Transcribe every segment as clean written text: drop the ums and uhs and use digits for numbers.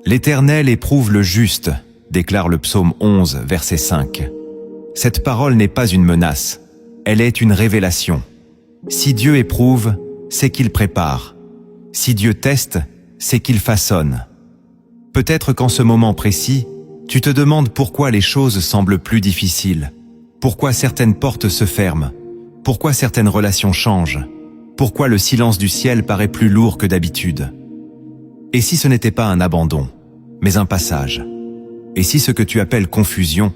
L'Éternel éprouve le juste, déclare le psaume 11, verset 5. Cette parole n'est pas une menace, elle est une révélation. Si Dieu éprouve, c'est qu'il prépare. Si Dieu teste, c'est qu'il façonne. Peut-être qu'en ce moment précis, tu te demandes pourquoi les choses semblent plus difficiles, pourquoi certaines portes se ferment, pourquoi certaines relations changent, pourquoi le silence du ciel paraît plus lourd que d'habitude. Et si ce n'était pas un abandon, mais un passage? Et si ce que tu appelles confusion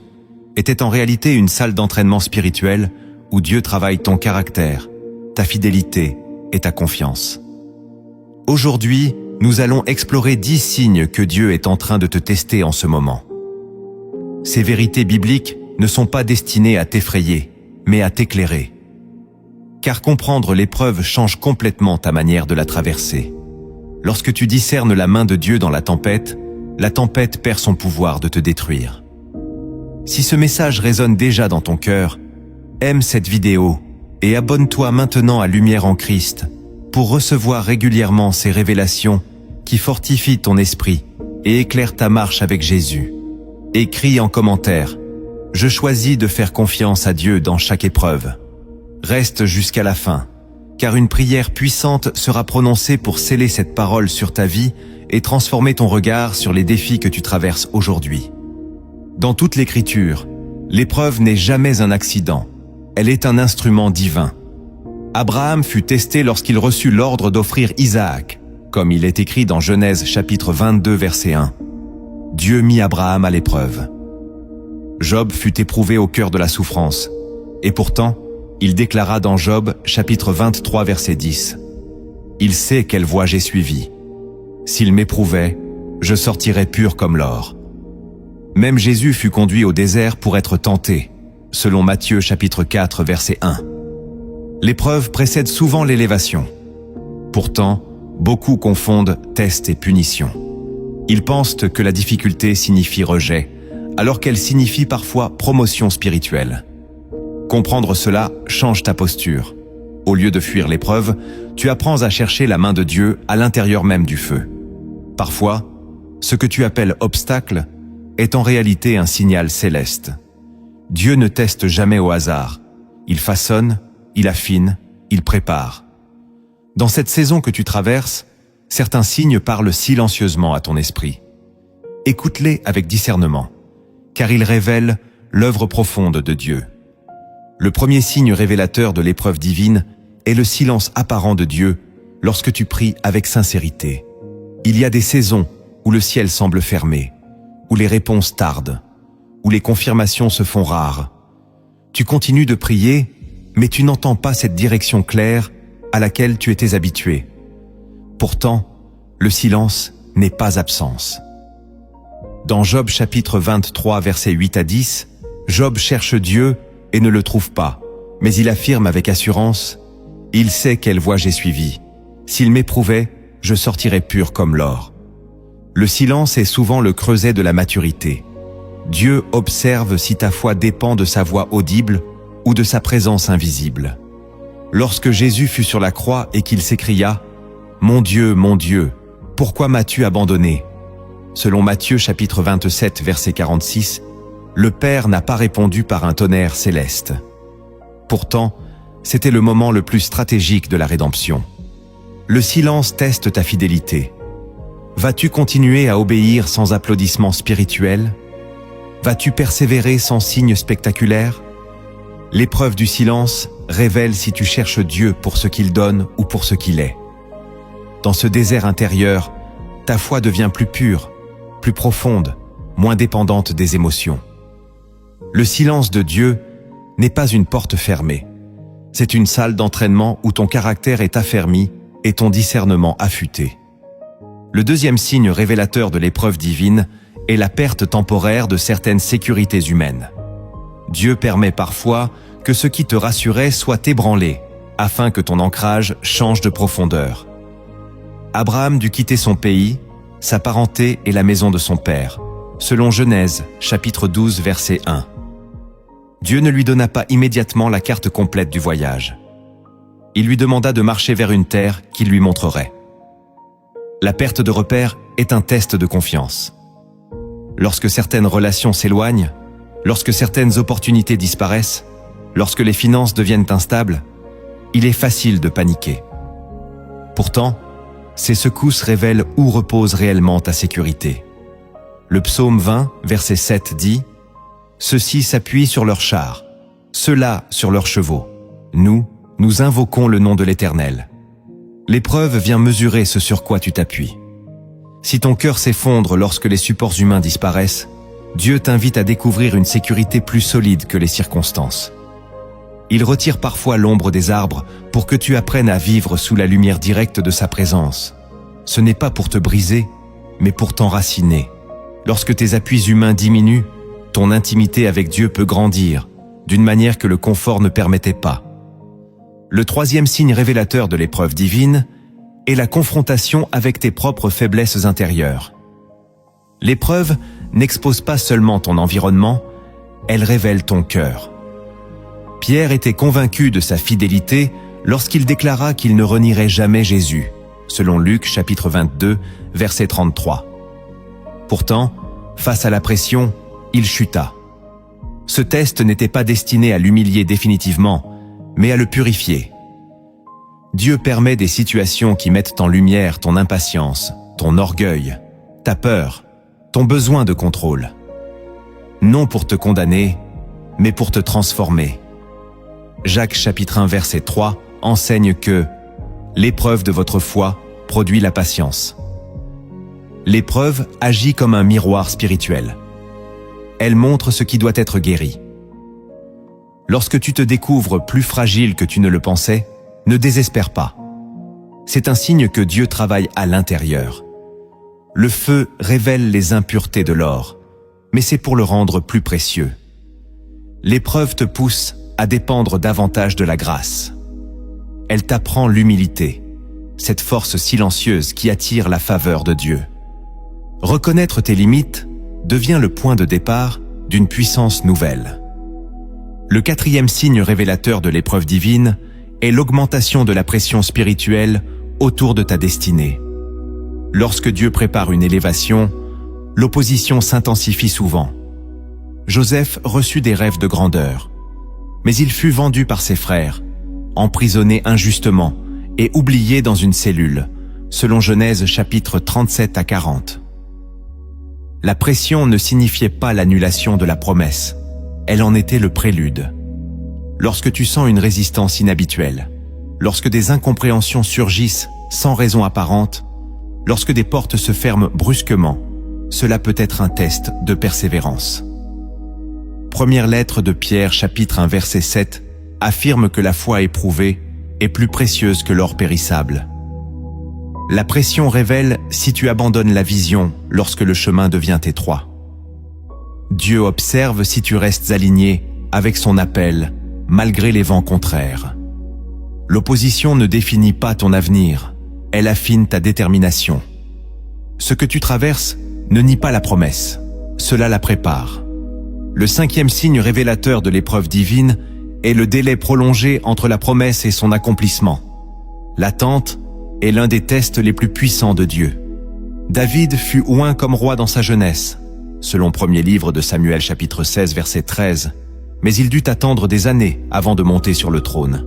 était en réalité une salle d'entraînement spirituel où Dieu travaille ton caractère, ta fidélité et ta confiance? Aujourd'hui, nous allons explorer 10 signes que Dieu est en train de te tester en ce moment. Ces vérités bibliques ne sont pas destinées à t'effrayer, mais à t'éclairer. Car comprendre l'épreuve change complètement ta manière de la traverser. Lorsque tu discernes la main de Dieu dans la tempête perd son pouvoir de te détruire. Si ce message résonne déjà dans ton cœur, aime cette vidéo et abonne-toi maintenant à Lumière en Christ pour recevoir régulièrement ces révélations qui fortifient ton esprit et éclairent ta marche avec Jésus. Écris en commentaire « Je choisis de faire confiance à Dieu dans chaque épreuve ». Reste jusqu'à la fin, car une prière puissante sera prononcée pour sceller cette parole sur ta vie et transformer ton regard sur les défis que tu traverses aujourd'hui. Dans toute l'Écriture, l'épreuve n'est jamais un accident, elle est un instrument divin. Abraham fut testé lorsqu'il reçut l'ordre d'offrir Isaac, comme il est écrit dans Genèse chapitre 22 verset 1. Dieu mit Abraham à l'épreuve. Job fut éprouvé au cœur de la souffrance, et pourtant, il déclara dans Job chapitre 23 verset 10. Il sait quelle voie j'ai suivie. S'il m'éprouvait, je sortirais pur comme l'or. Même Jésus fut conduit au désert pour être tenté, selon Matthieu chapitre 4 verset 1. L'épreuve précède souvent l'élévation. Pourtant, beaucoup confondent test et punition. Ils pensent que la difficulté signifie rejet, alors qu'elle signifie parfois promotion spirituelle. Comprendre cela change ta posture. Au lieu de fuir l'épreuve, tu apprends à chercher la main de Dieu à l'intérieur même du feu. Parfois, ce que tu appelles obstacle est en réalité un signal céleste. Dieu ne teste jamais au hasard. Il façonne, il affine, il prépare. Dans cette saison que tu traverses, certains signes parlent silencieusement à ton esprit. Écoute-les avec discernement, car ils révèlent l'œuvre profonde de Dieu. Le premier signe révélateur de l'épreuve divine est le silence apparent de Dieu lorsque tu pries avec sincérité. Il y a des saisons où le ciel semble fermé, où les réponses tardent, où les confirmations se font rares. Tu continues de prier, mais tu n'entends pas cette direction claire à laquelle tu étais habitué. Pourtant, le silence n'est pas absence. Dans Job chapitre 23 versets 8 à 10, Job cherche Dieu et ne le trouve pas, mais il affirme avec assurance « Il sait quelle voie j'ai suivie. S'il m'éprouvait, je sortirais pur comme l'or. » Le silence est souvent le creuset de la maturité. Dieu observe si ta foi dépend de sa voix audible ou de sa présence invisible. Lorsque Jésus fut sur la croix et qu'il s'écria « Mon Dieu, pourquoi m'as-tu abandonné ?» Selon Matthieu chapitre 27 verset 46, le Père n'a pas répondu par un tonnerre céleste. Pourtant, c'était le moment le plus stratégique de la rédemption. Le silence teste ta fidélité. Vas-tu continuer à obéir sans applaudissements spirituels? Vas-tu persévérer sans signe spectaculaire? L'épreuve du silence révèle si tu cherches Dieu pour ce qu'il donne ou pour ce qu'il est. Dans ce désert intérieur, ta foi devient plus pure, plus profonde, moins dépendante des émotions. Le silence de Dieu n'est pas une porte fermée. C'est une salle d'entraînement où ton caractère est affermi et ton discernement affûté. Le deuxième signe révélateur de l'épreuve divine est la perte temporaire de certaines sécurités humaines. Dieu permet parfois que ce qui te rassurait soit ébranlé, afin que ton ancrage change de profondeur. Abraham dut quitter son pays, sa parenté et la maison de son père, selon Genèse, chapitre 12, verset 1. Dieu ne lui donna pas immédiatement la carte complète du voyage. Il lui demanda de marcher vers une terre qu'il lui montrerait. La perte de repères est un test de confiance. Lorsque certaines relations s'éloignent, lorsque certaines opportunités disparaissent, lorsque les finances deviennent instables, il est facile de paniquer. Pourtant, ces secousses révèlent où repose réellement ta sécurité. Le psaume 20, verset 7 dit « Ceux-ci s'appuient sur leurs chars, ceux-là sur leurs chevaux. Nous invoquons le nom de l'Éternel. » L'épreuve vient mesurer ce sur quoi tu t'appuies. Si ton cœur s'effondre lorsque les supports humains disparaissent, Dieu t'invite à découvrir une sécurité plus solide que les circonstances. Il retire parfois l'ombre des arbres pour que tu apprennes à vivre sous la lumière directe de sa présence. Ce n'est pas pour te briser, mais pour t'enraciner. Lorsque tes appuis humains diminuent, ton intimité avec Dieu peut grandir, d'une manière que le confort ne permettait pas. Le troisième signe révélateur de l'épreuve divine est la confrontation avec tes propres faiblesses intérieures. L'épreuve n'expose pas seulement ton environnement, elle révèle ton cœur. Pierre était convaincu de sa fidélité lorsqu'il déclara qu'il ne renierait jamais Jésus, selon Luc chapitre 22, verset 33. Pourtant, face à la pression, il chuta. Ce test n'était pas destiné à l'humilier définitivement, mais à le purifier. Dieu permet des situations qui mettent en lumière ton impatience, ton orgueil, ta peur, ton besoin de contrôle. Non pour te condamner, mais pour te transformer. Jacques chapitre 1 verset 3 enseigne que « L'épreuve de votre foi produit la patience ». L'épreuve agit comme un miroir spirituel. Elle montre ce qui doit être guéri. Lorsque tu te découvres plus fragile que tu ne le pensais, ne désespère pas. C'est un signe que Dieu travaille à l'intérieur. Le feu révèle les impuretés de l'or, mais c'est pour le rendre plus précieux. L'épreuve te pousse à dépendre davantage de la grâce. Elle t'apprend l'humilité, cette force silencieuse qui attire la faveur de Dieu. Reconnaître tes limites devient le point de départ d'une puissance nouvelle. Le quatrième signe révélateur de l'épreuve divine est l'augmentation de la pression spirituelle autour de ta destinée. Lorsque Dieu prépare une élévation, l'opposition s'intensifie souvent. Joseph reçut des rêves de grandeur, mais il fut vendu par ses frères, emprisonné injustement et oublié dans une cellule, selon Genèse chapitre 37 à 40. La pression ne signifiait pas l'annulation de la promesse, elle en était le prélude. Lorsque tu sens une résistance inhabituelle, lorsque des incompréhensions surgissent sans raison apparente, lorsque des portes se ferment brusquement, cela peut être un test de persévérance. Première lettre de Pierre, chapitre 1, verset 7, affirme que la foi éprouvée est plus précieuse que l'or périssable. La pression révèle si tu abandonnes la vision lorsque le chemin devient étroit. Dieu observe si tu restes aligné avec son appel, malgré les vents contraires. L'opposition ne définit pas ton avenir, elle affine ta détermination. Ce que tu traverses ne nie pas la promesse, cela la prépare. Le cinquième signe révélateur de l'épreuve divine est le délai prolongé entre la promesse et son accomplissement. L'attente est l'un des tests les plus puissants de Dieu. David fut oint comme roi dans sa jeunesse, selon premier livre de Samuel chapitre 16 verset 13, mais il dut attendre des années avant de monter sur le trône.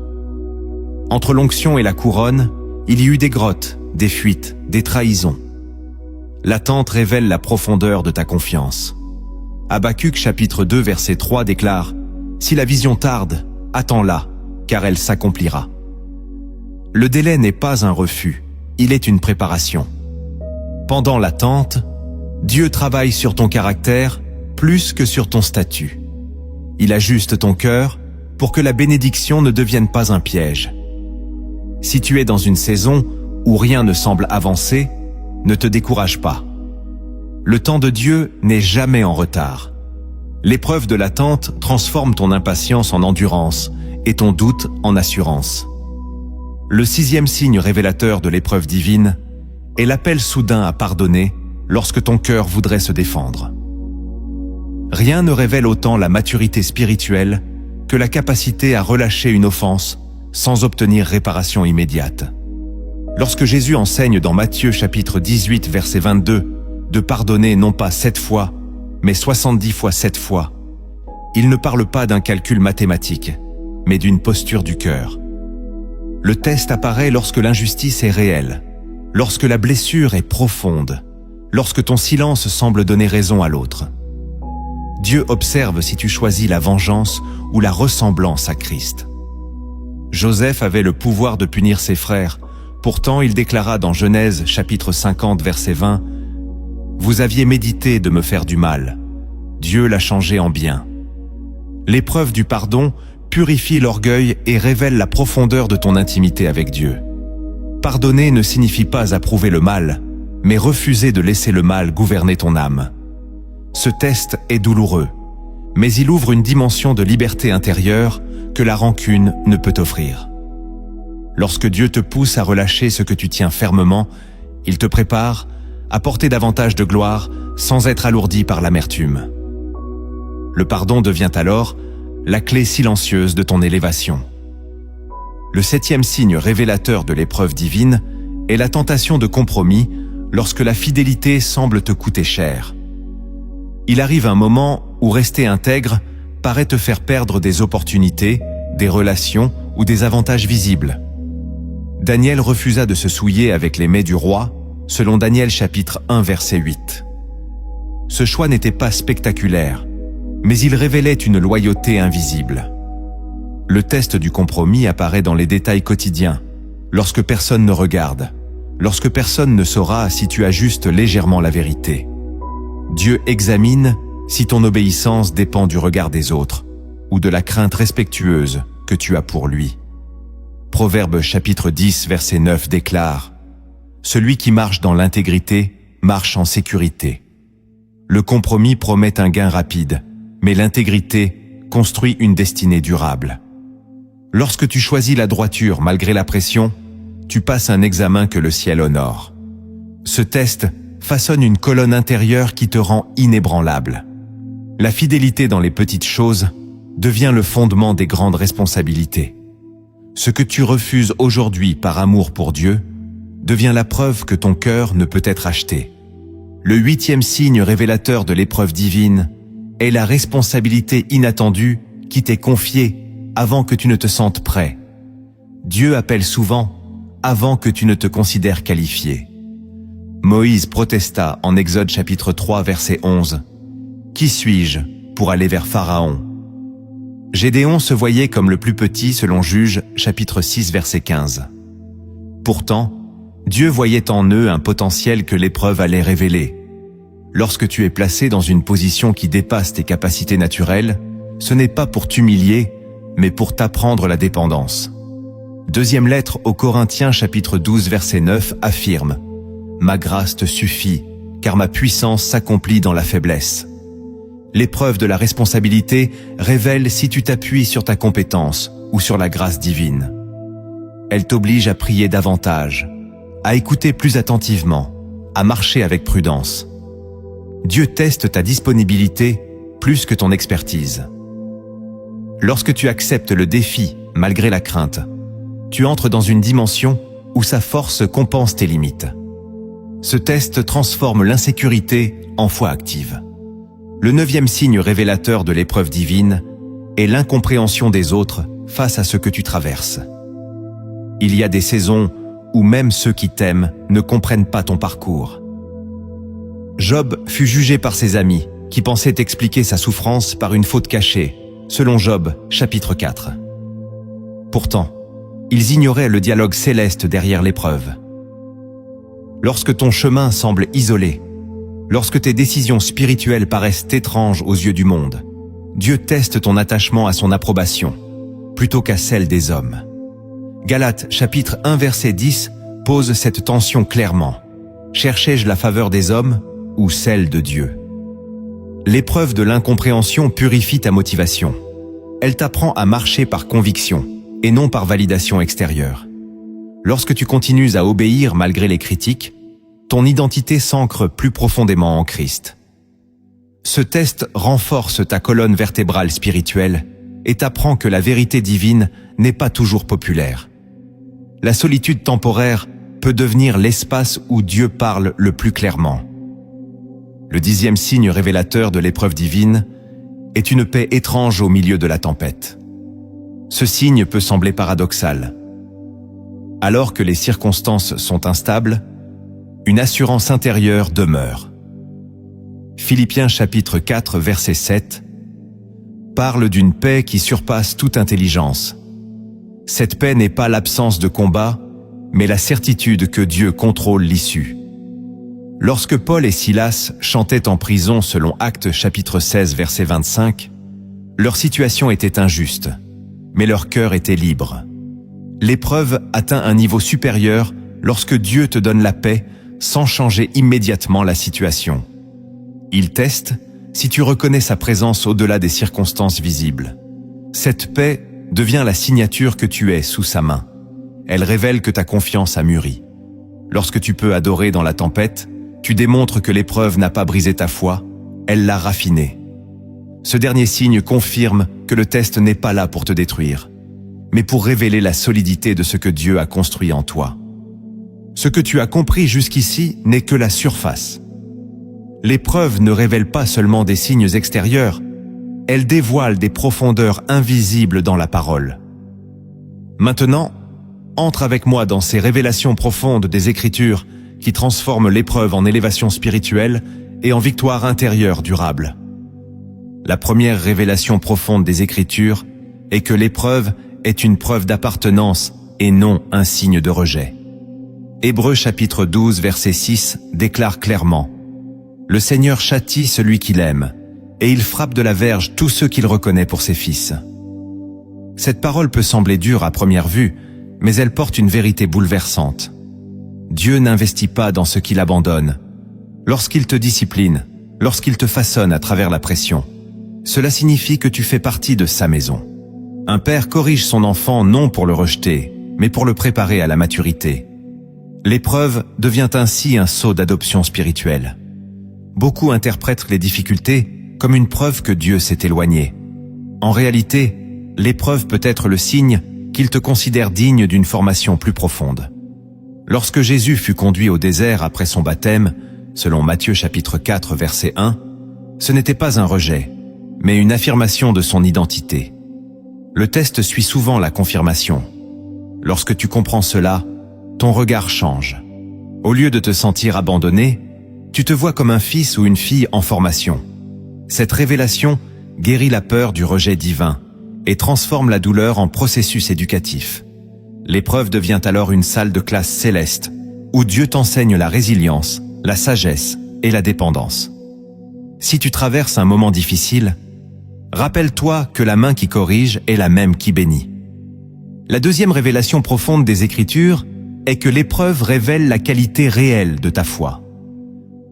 Entre l'onction et la couronne, il y eut des grottes, des fuites, des trahisons. L'attente révèle la profondeur de ta confiance. Habacuc chapitre 2 verset 3 déclare « Si la vision tarde, attends-la, car elle s'accomplira. » Le délai n'est pas un refus, il est une préparation. Pendant l'attente, Dieu travaille sur ton caractère plus que sur ton statut. Il ajuste ton cœur pour que la bénédiction ne devienne pas un piège. Si tu es dans une saison où rien ne semble avancer, ne te décourage pas. Le temps de Dieu n'est jamais en retard. L'épreuve de l'attente transforme ton impatience en endurance et ton doute en assurance. Le sixième signe révélateur de l'épreuve divine est l'appel soudain à pardonner lorsque ton cœur voudrait se défendre. Rien ne révèle autant la maturité spirituelle que la capacité à relâcher une offense sans obtenir réparation immédiate. Lorsque Jésus enseigne dans Matthieu chapitre 18 verset 22 de pardonner non pas 7 fois, mais 70 fois 7 fois, il ne parle pas d'un calcul mathématique, mais d'une posture du cœur. Le test apparaît lorsque l'injustice est réelle, lorsque la blessure est profonde, lorsque ton silence semble donner raison à l'autre. Dieu observe si tu choisis la vengeance ou la ressemblance à Christ. Joseph avait le pouvoir de punir ses frères. Pourtant, il déclara dans Genèse chapitre 50 verset 20 « Vous aviez médité de me faire du mal. Dieu l'a changé en bien. » L'épreuve du pardon purifie l'orgueil et révèle la profondeur de ton intimité avec Dieu. Pardonner ne signifie pas approuver le mal, mais refuser de laisser le mal gouverner ton âme. Ce test est douloureux, mais il ouvre une dimension de liberté intérieure que la rancune ne peut offrir. Lorsque Dieu te pousse à relâcher ce que tu tiens fermement, il te prépare à porter davantage de gloire sans être alourdi par l'amertume. Le pardon devient alors la clé silencieuse de ton élévation. Le 7e signe révélateur de l'épreuve divine est la tentation de compromis lorsque la fidélité semble te coûter cher. Il arrive un moment où rester intègre paraît te faire perdre des opportunités, des relations ou des avantages visibles. Daniel refusa de se souiller avec les mets du roi, selon Daniel chapitre 1 verset 8. Ce choix n'était pas spectaculaire, mais il révélait une loyauté invisible. Le test du compromis apparaît dans les détails quotidiens, lorsque personne ne regarde, lorsque personne ne saura si tu ajustes légèrement la vérité. Dieu examine si ton obéissance dépend du regard des autres ou de la crainte respectueuse que tu as pour lui. Proverbe chapitre 10 verset 9 déclare « Celui qui marche dans l'intégrité marche en sécurité. Le compromis promet un gain rapide, mais l'intégrité construit une destinée durable. Lorsque tu choisis la droiture malgré la pression, tu passes un examen que le ciel honore. Ce test façonne une colonne intérieure qui te rend inébranlable. La fidélité dans les petites choses devient le fondement des grandes responsabilités. Ce que tu refuses aujourd'hui par amour pour Dieu devient la preuve que ton cœur ne peut être acheté. Le 8e signe révélateur de l'épreuve divine est la responsabilité inattendue qui t'est confiée avant que tu ne te sentes prêt. Dieu appelle souvent avant que tu ne te considères qualifié. Moïse protesta en Exode chapitre 3 verset 11 « Qui suis-je pour aller vers Pharaon ?» Gédéon se voyait comme le plus petit selon Juges chapitre 6 verset 15. Pourtant, Dieu voyait en eux un potentiel que l'épreuve allait révéler. Lorsque tu es placé dans une position qui dépasse tes capacités naturelles, ce n'est pas pour t'humilier, mais pour t'apprendre la dépendance. Deuxième lettre aux Corinthiens chapitre 12 verset 9 affirme « Ma grâce te suffit, car ma puissance s'accomplit dans la faiblesse. » L'épreuve de la responsabilité révèle si tu t'appuies sur ta compétence ou sur la grâce divine. Elle t'oblige à prier davantage, à écouter plus attentivement, à marcher avec prudence. Dieu teste ta disponibilité plus que ton expertise. Lorsque tu acceptes le défi malgré la crainte, tu entres dans une dimension où sa force compense tes limites. Ce test transforme l'insécurité en foi active. Le 9e signe révélateur de l'épreuve divine est l'incompréhension des autres face à ce que tu traverses. Il y a des saisons où même ceux qui t'aiment ne comprennent pas ton parcours. Job fut jugé par ses amis, qui pensaient expliquer sa souffrance par une faute cachée, selon Job, chapitre 4. Pourtant, ils ignoraient le dialogue céleste derrière l'épreuve. Lorsque ton chemin semble isolé, lorsque tes décisions spirituelles paraissent étranges aux yeux du monde, Dieu teste ton attachement à son approbation, plutôt qu'à celle des hommes. Galates, chapitre 1, verset 10, pose cette tension clairement. Cherchais-je la faveur des hommes ou celle de Dieu? L'épreuve de l'incompréhension purifie ta motivation. Elle t'apprend à marcher par conviction et non par validation extérieure. Lorsque tu continues à obéir malgré les critiques, ton identité s'ancre plus profondément en Christ. Ce test renforce ta colonne vertébrale spirituelle et t'apprend que la vérité divine n'est pas toujours populaire. La solitude temporaire peut devenir l'espace où Dieu parle le plus clairement. Le 10e signe révélateur de l'épreuve divine est une paix étrange au milieu de la tempête. Ce signe peut sembler paradoxal. Alors que les circonstances sont instables, une assurance intérieure demeure. Philippiens chapitre 4 verset 7 parle d'une paix qui surpasse toute intelligence. Cette paix n'est pas l'absence de combat, mais la certitude que Dieu contrôle l'issue. Lorsque Paul et Silas chantaient en prison selon Actes chapitre 16 verset 25, leur situation était injuste, mais leur cœur était libre. L'épreuve atteint un niveau supérieur lorsque Dieu te donne la paix sans changer immédiatement la situation. Il teste si tu reconnais sa présence au-delà des circonstances visibles. Cette paix devient la signature que tu es sous sa main. Elle révèle que ta confiance a mûri. Lorsque tu peux adorer dans la tempête, tu démontres que l'épreuve n'a pas brisé ta foi, elle l'a raffinée. Ce dernier signe confirme que le test n'est pas là pour te détruire, mais pour révéler la solidité de ce que Dieu a construit en toi. Ce que tu as compris jusqu'ici n'est que la surface. L'épreuve ne révèle pas seulement des signes extérieurs, elle dévoile des profondeurs invisibles dans la parole. Maintenant, entre avec moi dans ces révélations profondes des Écritures qui transforment l'épreuve en élévation spirituelle et en victoire intérieure durable. La première révélation profonde des Écritures est que l'épreuve est une preuve d'appartenance et non un signe de rejet. Hébreux chapitre 12 verset 6 déclare clairement « Le Seigneur châtie celui qu'il aime, et il frappe de la verge tous ceux qu'il reconnaît pour ses fils. » Cette parole peut sembler dure à première vue, mais elle porte une vérité bouleversante. Dieu n'investit pas dans ce qu'il abandonne. Lorsqu'il te discipline, lorsqu'il te façonne à travers la pression, cela signifie que tu fais partie de sa maison. Un père corrige son enfant non pour le rejeter, mais pour le préparer à la maturité. L'épreuve devient ainsi un sceau d'adoption spirituelle. Beaucoup interprètent les difficultés comme une preuve que Dieu s'est éloigné. En réalité, l'épreuve peut être le signe qu'il te considère digne d'une formation plus profonde. Lorsque Jésus fut conduit au désert après son baptême, selon Matthieu chapitre 4 verset 1, ce n'était pas un rejet, mais une affirmation de son identité. Le test suit souvent la confirmation. Lorsque tu comprends cela, ton regard change. Au lieu de te sentir abandonné, tu te vois comme un fils ou une fille en formation. Cette révélation guérit la peur du rejet divin et transforme la douleur en processus éducatif. L'épreuve devient alors une salle de classe céleste où Dieu t'enseigne la résilience, la sagesse et la dépendance. Si tu traverses un moment difficile, rappelle-toi que la main qui corrige est la même qui bénit. La deuxième révélation profonde des Écritures est que l'épreuve révèle la qualité réelle de ta foi.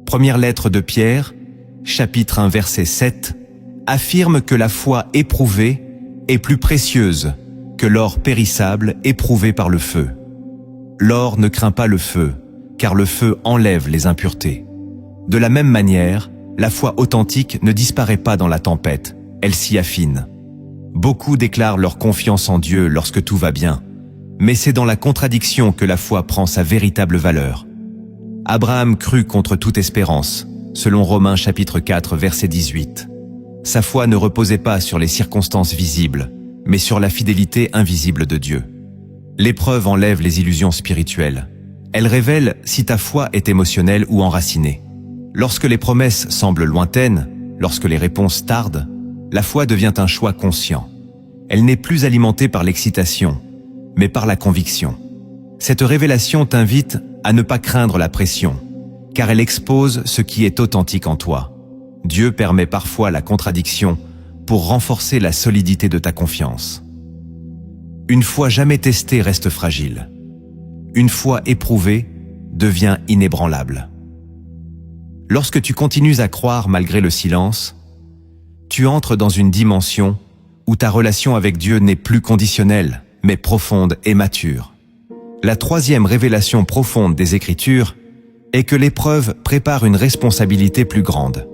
Première lettre de Pierre, chapitre 1 verset 7, affirme que la foi éprouvée est plus précieuse que l'or périssable éprouvé par le feu. L'or ne craint pas le feu, car le feu enlève les impuretés. De la même manière, la foi authentique ne disparaît pas dans la tempête, elle s'y affine. Beaucoup déclarent leur confiance en Dieu lorsque tout va bien, mais c'est dans la contradiction que la foi prend sa véritable valeur. Abraham crut contre toute espérance, selon Romains chapitre 4 verset 18. Sa foi ne reposait pas sur les circonstances visibles, mais sur la fidélité invisible de Dieu. L'épreuve enlève les illusions spirituelles. Elle révèle si ta foi est émotionnelle ou enracinée. Lorsque les promesses semblent lointaines, lorsque les réponses tardent, la foi devient un choix conscient. Elle n'est plus alimentée par l'excitation, mais par la conviction. Cette révélation t'invite à ne pas craindre la pression, car elle expose ce qui est authentique en toi. Dieu permet parfois la contradiction pour renforcer la solidité de ta confiance. Une foi jamais testée reste fragile. Une foi éprouvée devient inébranlable. Lorsque tu continues à croire malgré le silence, tu entres dans une dimension où ta relation avec Dieu n'est plus conditionnelle, mais profonde et mature. La troisième révélation profonde des Écritures est que l'épreuve prépare une responsabilité plus grande.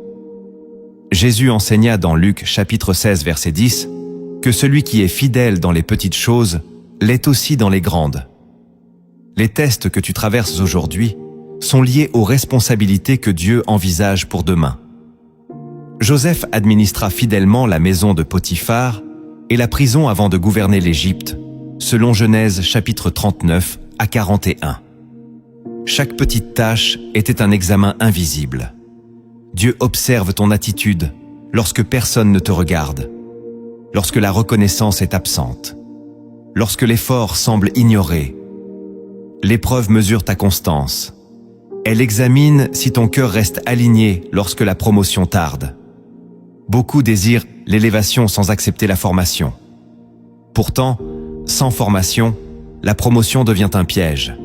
Jésus enseigna dans Luc chapitre 16 verset 10 que celui qui est fidèle dans les petites choses l'est aussi dans les grandes. Les tests que tu traverses aujourd'hui sont liés aux responsabilités que Dieu envisage pour demain. Joseph administra fidèlement la maison de Potiphar et la prison avant de gouverner l'Égypte, selon Genèse chapitre 39 à 41. Chaque petite tâche était un examen invisible. Dieu observe ton attitude lorsque personne ne te regarde, lorsque la reconnaissance est absente, lorsque l'effort semble ignoré. L'épreuve mesure ta constance. Elle examine si ton cœur reste aligné lorsque la promotion tarde. Beaucoup désirent l'élévation sans accepter la formation. Pourtant, sans formation, la promotion devient un piège.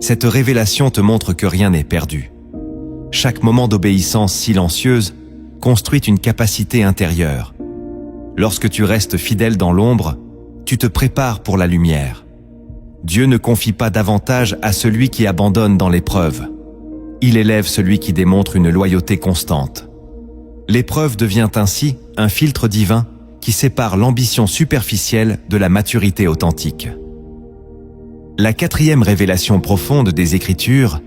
Cette révélation te montre que rien n'est perdu. Chaque moment d'obéissance silencieuse construit une capacité intérieure. Lorsque tu restes fidèle dans l'ombre, tu te prépares pour la lumière. Dieu ne confie pas davantage à celui qui abandonne dans l'épreuve. Il élève celui qui démontre une loyauté constante. L'épreuve devient ainsi un filtre divin qui sépare l'ambition superficielle de la maturité authentique. La quatrième révélation profonde des Écritures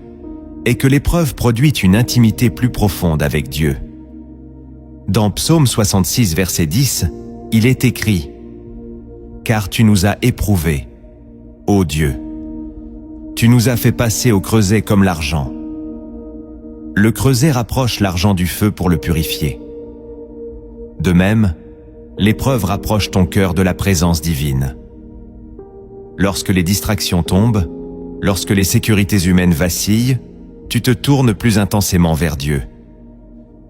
est que l'épreuve produit une intimité plus profonde avec Dieu. Dans Psaume 66, verset 10, il est écrit « Car tu nous as éprouvés, ô Dieu. Tu nous as fait passer au creuset comme l'argent. » Le creuset rapproche l'argent du feu pour le purifier. De même, l'épreuve rapproche ton cœur de la présence divine. Lorsque les distractions tombent, lorsque les sécurités humaines vacillent, tu te tournes plus intensément vers Dieu.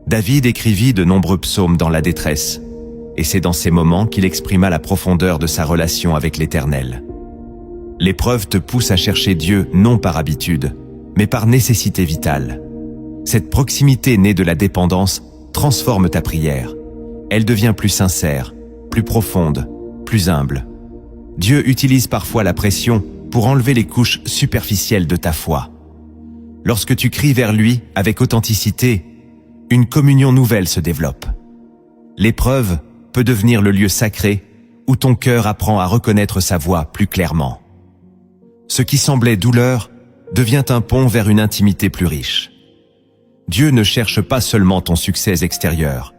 David écrivit de nombreux psaumes dans la détresse, et c'est dans ces moments qu'il exprima la profondeur de sa relation avec l'Éternel. L'épreuve te pousse à chercher Dieu non par habitude, mais par nécessité vitale. Cette proximité née de la dépendance transforme ta prière. Elle devient plus sincère, plus profonde, plus humble. Dieu utilise parfois la pression pour enlever les couches superficielles de ta foi. Lorsque tu cries vers lui avec authenticité, une communion nouvelle se développe. L'épreuve peut devenir le lieu sacré où ton cœur apprend à reconnaître sa voix plus clairement. Ce qui semblait douleur devient un pont vers une intimité plus riche. Dieu ne cherche pas seulement ton succès extérieur,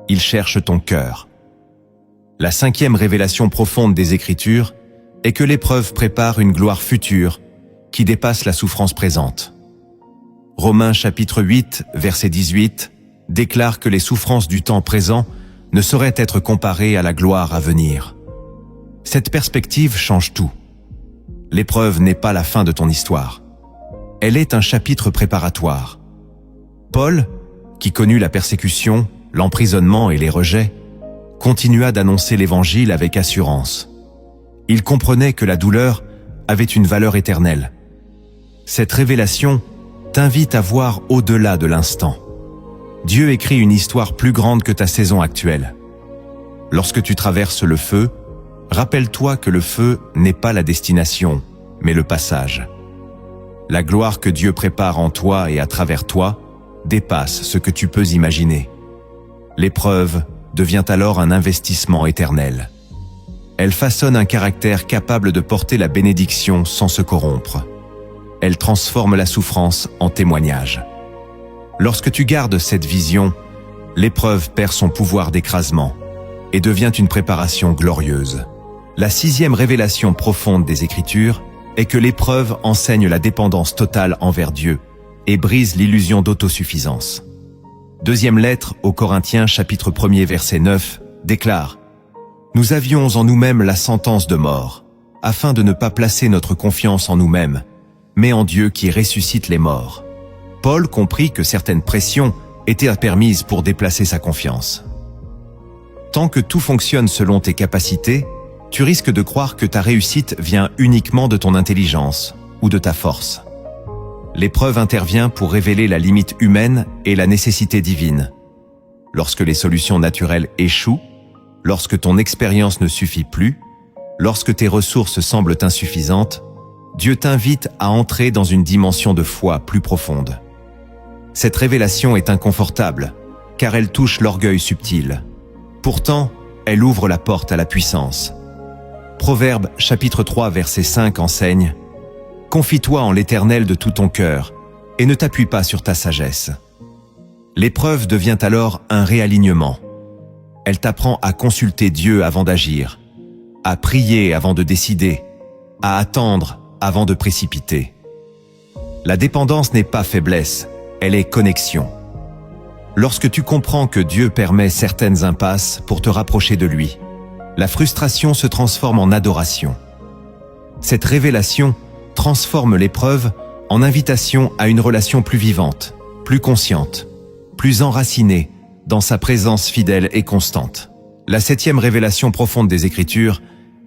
il cherche ton cœur. La cinquième révélation profonde des Écritures est que l'épreuve prépare une gloire future qui dépasse la souffrance présente. Romains chapitre 8, verset 18, déclare que les souffrances du temps présent ne sauraient être comparées à la gloire à venir. Cette perspective change tout. L'épreuve n'est pas la fin de ton histoire. Elle est un chapitre préparatoire. Paul, qui connut la persécution, l'emprisonnement et les rejets, continua d'annoncer l'Évangile avec assurance. Il comprenait que la douleur avait une valeur éternelle. Cette révélation t'invite à voir au-delà de l'instant. Dieu écrit une histoire plus grande que ta saison actuelle. Lorsque tu traverses le feu, rappelle-toi que le feu n'est pas la destination, mais le passage. La gloire que Dieu prépare en toi et à travers toi dépasse ce que tu peux imaginer. L'épreuve devient alors un investissement éternel. Elle façonne un caractère capable de porter la bénédiction sans se corrompre. Elle transforme la souffrance en témoignage. Lorsque tu gardes cette vision, l'épreuve perd son pouvoir d'écrasement et devient une préparation glorieuse. La sixième révélation profonde des Écritures est que l'épreuve enseigne la dépendance totale envers Dieu et brise l'illusion d'autosuffisance. Deuxième lettre aux Corinthiens, chapitre 1er, verset 9, déclare « Nous avions en nous-mêmes la sentence de mort, afin de ne pas placer notre confiance en nous-mêmes, mais en Dieu qui ressuscite les morts. » Paul comprit que certaines pressions étaient permises pour déplacer sa confiance. Tant que tout fonctionne selon tes capacités, tu risques de croire que ta réussite vient uniquement de ton intelligence ou de ta force. L'épreuve intervient pour révéler la limite humaine et la nécessité divine. Lorsque les solutions naturelles échouent, lorsque ton expérience ne suffit plus, lorsque tes ressources semblent insuffisantes, Dieu t'invite à entrer dans une dimension de foi plus profonde. Cette révélation est inconfortable, car elle touche l'orgueil subtil. Pourtant, elle ouvre la porte à la puissance. Proverbe chapitre 3 verset 5 enseigne « Confie-toi en l'Éternel de tout ton cœur et ne t'appuie pas sur ta sagesse. L'épreuve devient alors un réalignement. Elle t'apprend à consulter Dieu avant d'agir, à prier avant de décider, à attendre avant de précipiter. La dépendance n'est pas faiblesse, elle est connexion. Lorsque tu comprends que Dieu permet certaines impasses pour te rapprocher de lui, la frustration se transforme en adoration. Cette révélation transforme l'épreuve en invitation à une relation plus vivante, plus consciente, plus enracinée dans sa présence fidèle et constante. La 7e révélation profonde des Écritures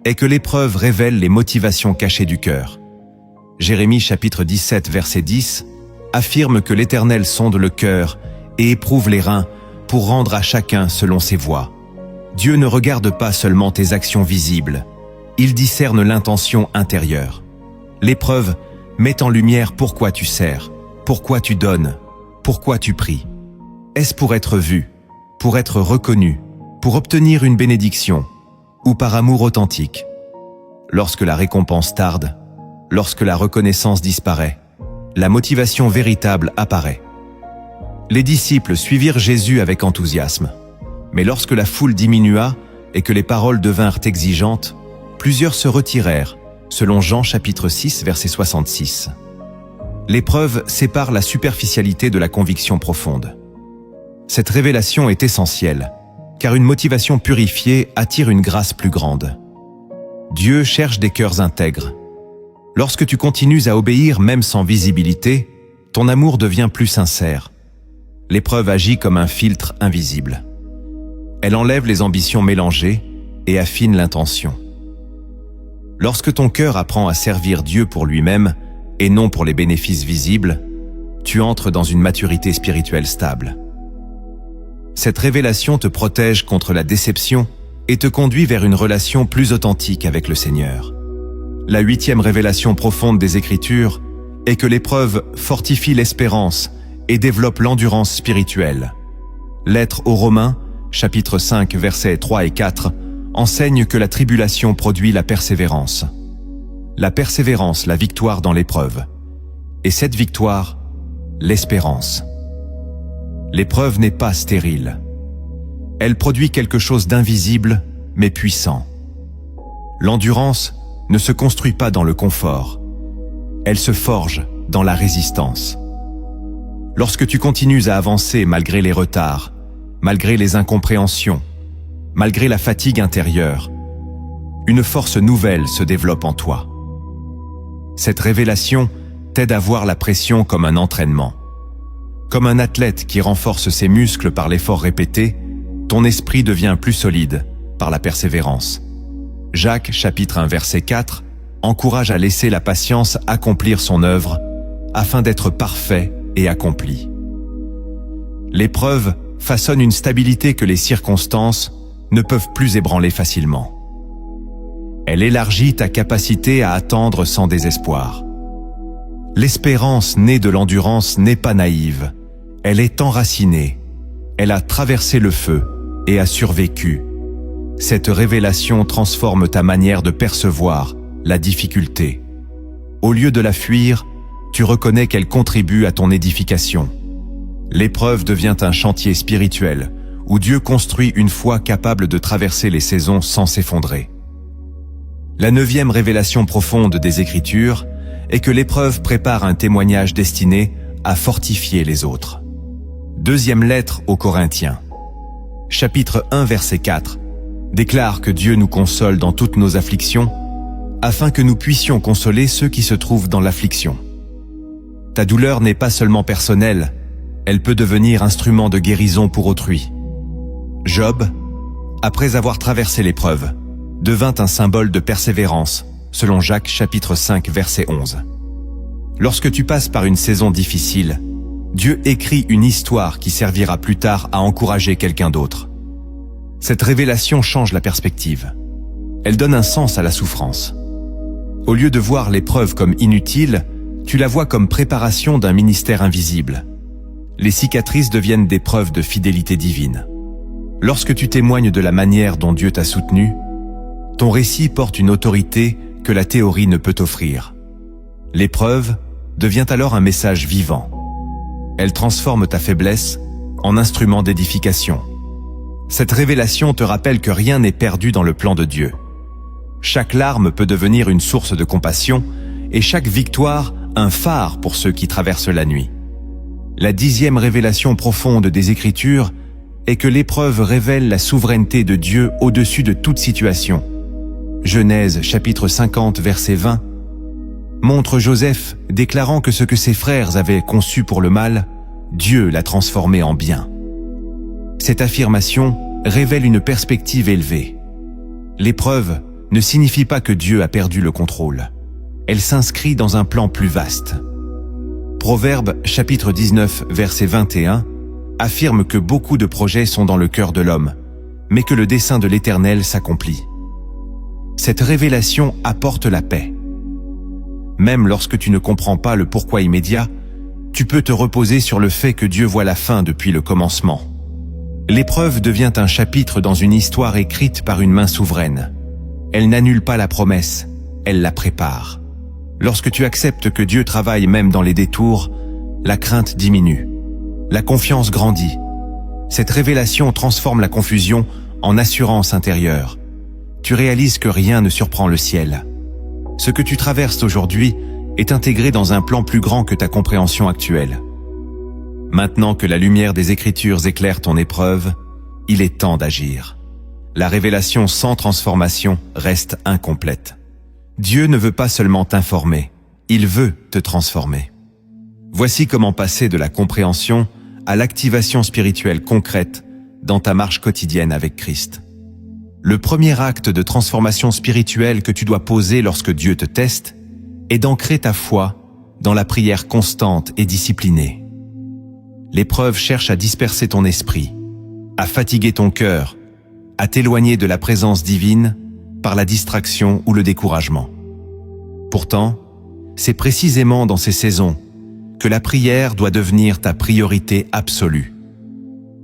est que l'épreuve révèle les motivations cachées du cœur. Jérémie chapitre 17 verset 10 affirme que l'Éternel sonde le cœur et éprouve les reins pour rendre à chacun selon ses voies. Dieu ne regarde pas seulement tes actions visibles, il discerne l'intention intérieure. L'épreuve met en lumière pourquoi tu sers, pourquoi tu donnes, pourquoi tu pries. Est-ce pour être vu, pour être reconnu, pour obtenir une bénédiction, ou par amour authentique? Lorsque la récompense tarde, lorsque la reconnaissance disparaît, la motivation véritable apparaît. Les disciples suivirent Jésus avec enthousiasme. Mais lorsque la foule diminua et que les paroles devinrent exigeantes, plusieurs se retirèrent, selon Jean chapitre 6 verset 66. L'épreuve sépare la superficialité de la conviction profonde. Cette révélation est essentielle, car une motivation purifiée attire une grâce plus grande. Dieu cherche des cœurs intègres. Lorsque tu continues à obéir même sans visibilité, ton amour devient plus sincère. L'épreuve agit comme un filtre invisible. Elle enlève les ambitions mélangées et affine l'intention. Lorsque ton cœur apprend à servir Dieu pour lui-même et non pour les bénéfices visibles, tu entres dans une maturité spirituelle stable. Cette révélation te protège contre la déception et te conduit vers une relation plus authentique avec le Seigneur. La 8e révélation profonde des Écritures est que l'épreuve fortifie l'espérance et développe l'endurance spirituelle. Lettre aux Romains, chapitre 5, versets 3 et 4, enseigne que la tribulation produit la persévérance. La persévérance, la victoire dans l'épreuve. Et cette victoire, l'espérance. L'épreuve n'est pas stérile. Elle produit quelque chose d'invisible, mais puissant. L'endurance ne se construit pas dans le confort. Elle se forge dans la résistance. Lorsque tu continues à avancer malgré les retards, malgré les incompréhensions, malgré la fatigue intérieure, une force nouvelle se développe en toi. Cette révélation t'aide à voir la pression comme un entraînement. Comme un athlète qui renforce ses muscles par l'effort répété, ton esprit devient plus solide par la persévérance. Jacques, chapitre 1, verset 4, encourage à laisser la patience accomplir son œuvre afin d'être parfait et accompli. L'épreuve façonne une stabilité que les circonstances ne peuvent plus ébranler facilement. Elle élargit ta capacité à attendre sans désespoir. L'espérance née de l'endurance n'est pas naïve, elle est enracinée, elle a traversé le feu et a survécu. Cette révélation transforme ta manière de percevoir la difficulté. Au lieu de la fuir, tu reconnais qu'elle contribue à ton édification. L'épreuve devient un chantier spirituel où Dieu construit une foi capable de traverser les saisons sans s'effondrer. La 9e révélation profonde des Écritures est que l'épreuve prépare un témoignage destiné à fortifier les autres. 2e lettre aux Corinthiens, chapitre 1, verset 4, déclare que Dieu nous console dans toutes nos afflictions, afin que nous puissions consoler ceux qui se trouvent dans l'affliction. Ta douleur n'est pas seulement personnelle, elle peut devenir instrument de guérison pour autrui. Job, après avoir traversé l'épreuve, devint un symbole de persévérance, selon Jacques chapitre 5, verset 11. Lorsque tu passes par une saison difficile, Dieu écrit une histoire qui servira plus tard à encourager quelqu'un d'autre. Cette révélation change la perspective. Elle donne un sens à la souffrance. Au lieu de voir l'épreuve comme inutile, tu la vois comme préparation d'un ministère invisible. Les cicatrices deviennent des preuves de fidélité divine. Lorsque tu témoignes de la manière dont Dieu t'a soutenu, ton récit porte une autorité que la théorie ne peut offrir. L'épreuve devient alors un message vivant. Elle transforme ta faiblesse en instrument d'édification. Cette révélation te rappelle que rien n'est perdu dans le plan de Dieu. Chaque larme peut devenir une source de compassion et chaque victoire un phare pour ceux qui traversent la nuit. La 10e révélation profonde des Écritures est que l'épreuve révèle la souveraineté de Dieu au-dessus de toute situation. Genèse chapitre 50 verset 20 montre Joseph déclarant que ce que ses frères avaient conçu pour le mal, Dieu l'a transformé en bien. Cette affirmation révèle une perspective élevée. L'épreuve ne signifie pas que Dieu a perdu le contrôle. Elle s'inscrit dans un plan plus vaste. Proverbe chapitre 19 verset 21 affirme que beaucoup de projets sont dans le cœur de l'homme, mais que le dessein de l'Éternel s'accomplit. Cette révélation apporte la paix. Même lorsque tu ne comprends pas le pourquoi immédiat, tu peux te reposer sur le fait que Dieu voit la fin depuis le commencement. L'épreuve devient un chapitre dans une histoire écrite par une main souveraine. Elle n'annule pas la promesse, elle la prépare. Lorsque tu acceptes que Dieu travaille même dans les détours, la crainte diminue. La confiance grandit. Cette révélation transforme la confusion en assurance intérieure. Tu réalises que rien ne surprend le ciel. Ce que tu traverses aujourd'hui est intégré dans un plan plus grand que ta compréhension actuelle. Maintenant que la lumière des Écritures éclaire ton épreuve, il est temps d'agir. La révélation sans transformation reste incomplète. Dieu ne veut pas seulement t'informer, il veut te transformer. Voici comment passer de la compréhension à l'activation spirituelle concrète dans ta marche quotidienne avec Christ. Le premier acte de transformation spirituelle que tu dois poser lorsque Dieu te teste est d'ancrer ta foi dans la prière constante et disciplinée. L'épreuve cherche à disperser ton esprit, à fatiguer ton cœur, à t'éloigner de la présence divine par la distraction ou le découragement. Pourtant, c'est précisément dans ces saisons que la prière doit devenir ta priorité absolue.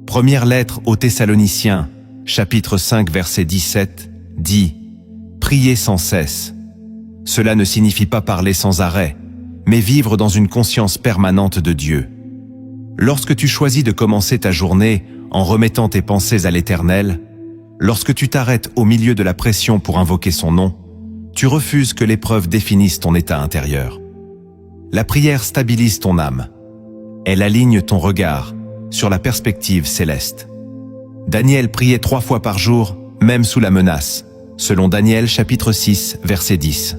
Première lettre aux Thessaloniciens, chapitre 5, verset 17, dit « Priez sans cesse ». Cela ne signifie pas parler sans arrêt, mais vivre dans une conscience permanente de Dieu. Lorsque tu choisis de commencer ta journée en remettant tes pensées à l'Éternel, lorsque tu t'arrêtes au milieu de la pression pour invoquer son nom, tu refuses que l'épreuve définisse ton état intérieur. La prière stabilise ton âme. Elle aligne ton regard sur la perspective céleste. Daniel priait 3 fois par jour, même sous la menace, selon Daniel chapitre 6, verset 10.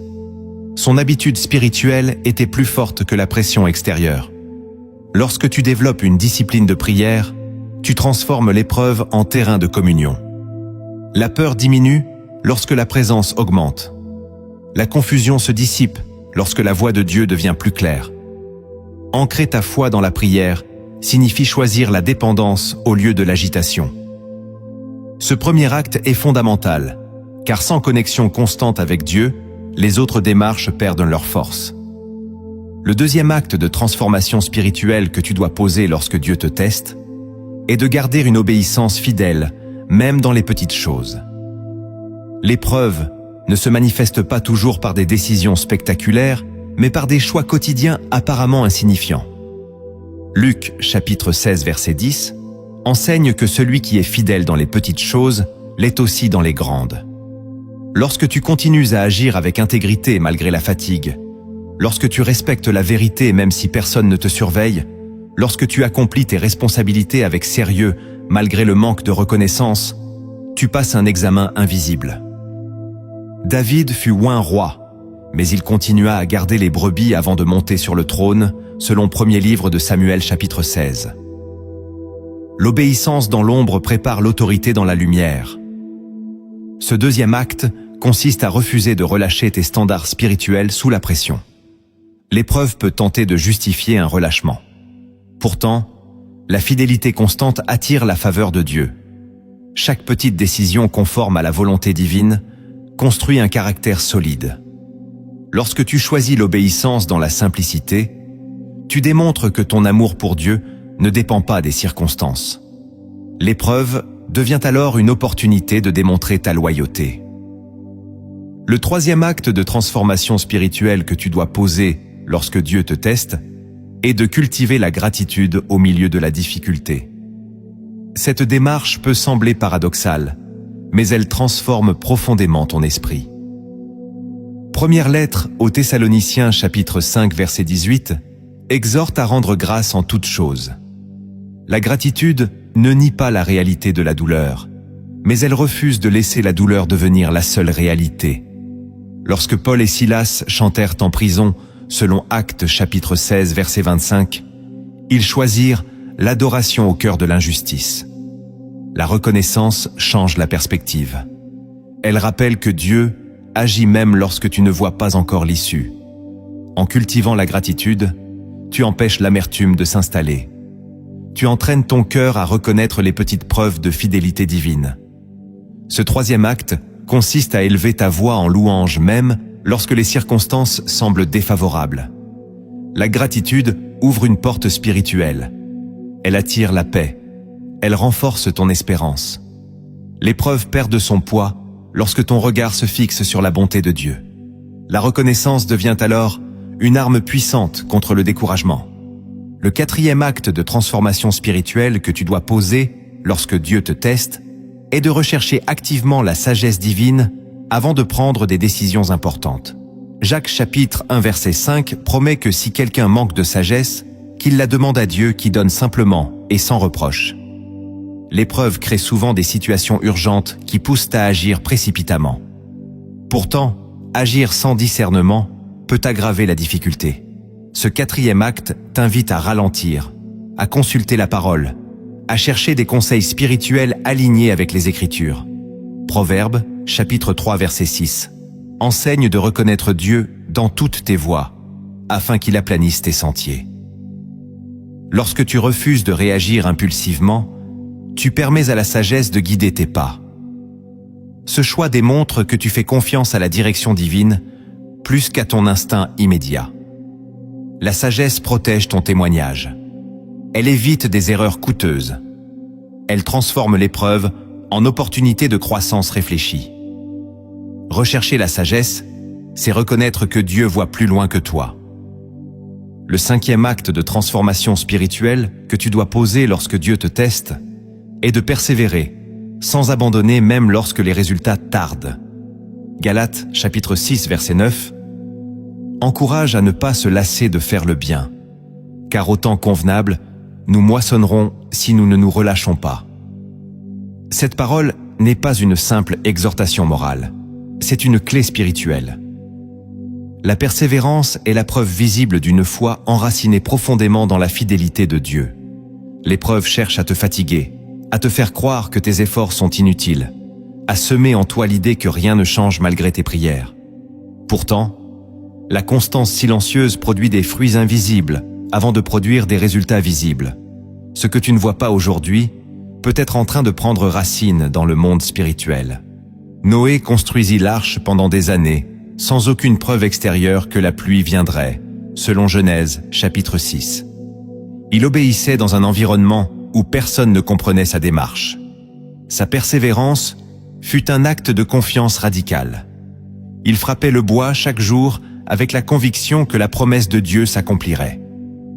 Son habitude spirituelle était plus forte que la pression extérieure. Lorsque tu développes une discipline de prière, tu transformes l'épreuve en terrain de communion. La peur diminue lorsque la présence augmente. La confusion se dissipe lorsque la voix de Dieu devient plus claire. Ancrer ta foi dans la prière signifie choisir la dépendance au lieu de l'agitation. Ce premier acte est fondamental, car sans connexion constante avec Dieu, les autres démarches perdent leur force. Le deuxième acte de transformation spirituelle que tu dois poser lorsque Dieu te teste est de garder une obéissance fidèle, même dans les petites choses. L'épreuve ne se manifeste pas toujours par des décisions spectaculaires, mais par des choix quotidiens apparemment insignifiants. Luc, chapitre 16, verset 10, enseigne que celui qui est fidèle dans les petites choses l'est aussi dans les grandes. Lorsque tu continues à agir avec intégrité malgré la fatigue, lorsque tu respectes la vérité même si personne ne te surveille, lorsque tu accomplis tes responsabilités avec sérieux malgré le manque de reconnaissance, tu passes un examen invisible. David fut oint roi, mais il continua à garder les brebis avant de monter sur le trône, selon premier livre de Samuel chapitre 16. L'obéissance dans l'ombre prépare l'autorité dans la lumière. Ce deuxième acte consiste à refuser de relâcher tes standards spirituels sous la pression. L'épreuve peut tenter de justifier un relâchement. Pourtant, la fidélité constante attire la faveur de Dieu. Chaque petite décision conforme à la volonté divine construit un caractère solide. Lorsque tu choisis l'obéissance dans la simplicité, tu démontres que ton amour pour Dieu ne dépend pas des circonstances. L'épreuve devient alors une opportunité de démontrer ta loyauté. Le troisième acte de transformation spirituelle que tu dois poser lorsque Dieu te teste est de cultiver la gratitude au milieu de la difficulté. Cette démarche peut sembler paradoxale, mais elle transforme profondément ton esprit. Première lettre aux Thessaloniciens chapitre 5 verset 18 exhorte à rendre grâce en toutes choses. La gratitude ne nie pas la réalité de la douleur, mais elle refuse de laisser la douleur devenir la seule réalité. Lorsque Paul et Silas chantèrent en prison, selon Actes chapitre 16 verset 25, ils choisirent l'adoration au cœur de l'injustice. La reconnaissance change la perspective. Elle rappelle que Dieu agit même lorsque tu ne vois pas encore l'issue. En cultivant la gratitude, tu empêches l'amertume de s'installer. Tu entraînes ton cœur à reconnaître les petites preuves de fidélité divine. Ce troisième acte consiste à élever ta voix en louange même lorsque les circonstances semblent défavorables. La gratitude ouvre une porte spirituelle. Elle attire la paix. Elle renforce ton espérance. L'épreuve perd de son poids lorsque ton regard se fixe sur la bonté de Dieu. La reconnaissance devient alors une arme puissante contre le découragement. Le quatrième acte de transformation spirituelle que tu dois poser lorsque Dieu te teste est de rechercher activement la sagesse divine avant de prendre des décisions importantes. Jacques chapitre 1 verset 5 promet que si quelqu'un manque de sagesse, qu'il la demande à Dieu qui donne simplement et sans reproche. L'épreuve crée souvent des situations urgentes qui poussent à agir précipitamment. Pourtant, agir sans discernement peut aggraver la difficulté. Ce quatrième acte t'invite à ralentir, à consulter la parole, à chercher des conseils spirituels alignés avec les Écritures. Proverbes, chapitre 3, verset 6. Enseigne de reconnaître Dieu dans toutes tes voies, afin qu'il aplanisse tes sentiers. Lorsque tu refuses de réagir impulsivement, tu permets à la sagesse de guider tes pas. Ce choix démontre que tu fais confiance à la direction divine plus qu'à ton instinct immédiat. La sagesse protège ton témoignage. Elle évite des erreurs coûteuses. Elle transforme l'épreuve en opportunité de croissance réfléchie. Rechercher la sagesse, c'est reconnaître que Dieu voit plus loin que toi. Le cinquième acte de transformation spirituelle que tu dois poser lorsque Dieu te teste est de persévérer, sans abandonner même lorsque les résultats tardent. Galates chapitre 6 verset 9 encourage à ne pas se lasser de faire le bien, car au temps convenable, nous moissonnerons si nous ne nous relâchons pas. Cette parole n'est pas une simple exhortation morale, c'est une clé spirituelle. La persévérance est la preuve visible d'une foi enracinée profondément dans la fidélité de Dieu. L'épreuve cherche à te fatiguer, à te faire croire que tes efforts sont inutiles, à semer en toi l'idée que rien ne change malgré tes prières. Pourtant, la constance silencieuse produit des fruits invisibles avant de produire des résultats visibles. Ce que tu ne vois pas aujourd'hui peut être en train de prendre racine dans le monde spirituel. Noé construisit l'arche pendant des années, sans aucune preuve extérieure que la pluie viendrait, selon Genèse, chapitre 6. Il obéissait dans un environnement où personne ne comprenait sa démarche. Sa persévérance fut un acte de confiance radicale. Il frappait le bois chaque jour avec la conviction que la promesse de Dieu s'accomplirait.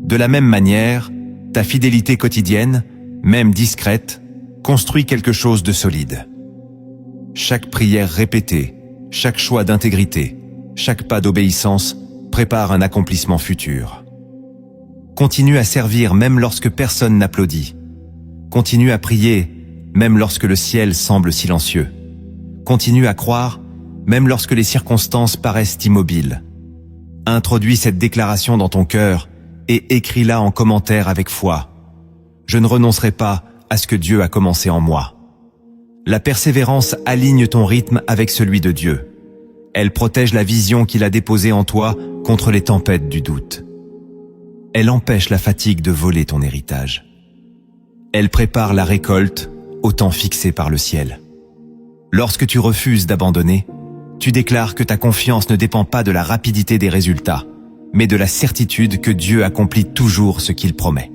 De la même manière, ta fidélité quotidienne, même discrète, construit quelque chose de solide. Chaque prière répétée, chaque choix d'intégrité, chaque pas d'obéissance prépare un accomplissement futur. Continue à servir même lorsque personne n'applaudit. Continue à prier même lorsque le ciel semble silencieux. Continue à croire même lorsque les circonstances paraissent immobiles. Introduis cette déclaration dans ton cœur et écris-la en commentaire avec foi. Je ne renoncerai pas à ce que Dieu a commencé en moi. La persévérance aligne ton rythme avec celui de Dieu. Elle protège la vision qu'il a déposée en toi contre les tempêtes du doute. Elle empêche la fatigue de voler ton héritage. Elle prépare la récolte au temps fixé par le ciel. Lorsque tu refuses d'abandonner, tu déclares que ta confiance ne dépend pas de la rapidité des résultats, mais de la certitude que Dieu accomplit toujours ce qu'il promet.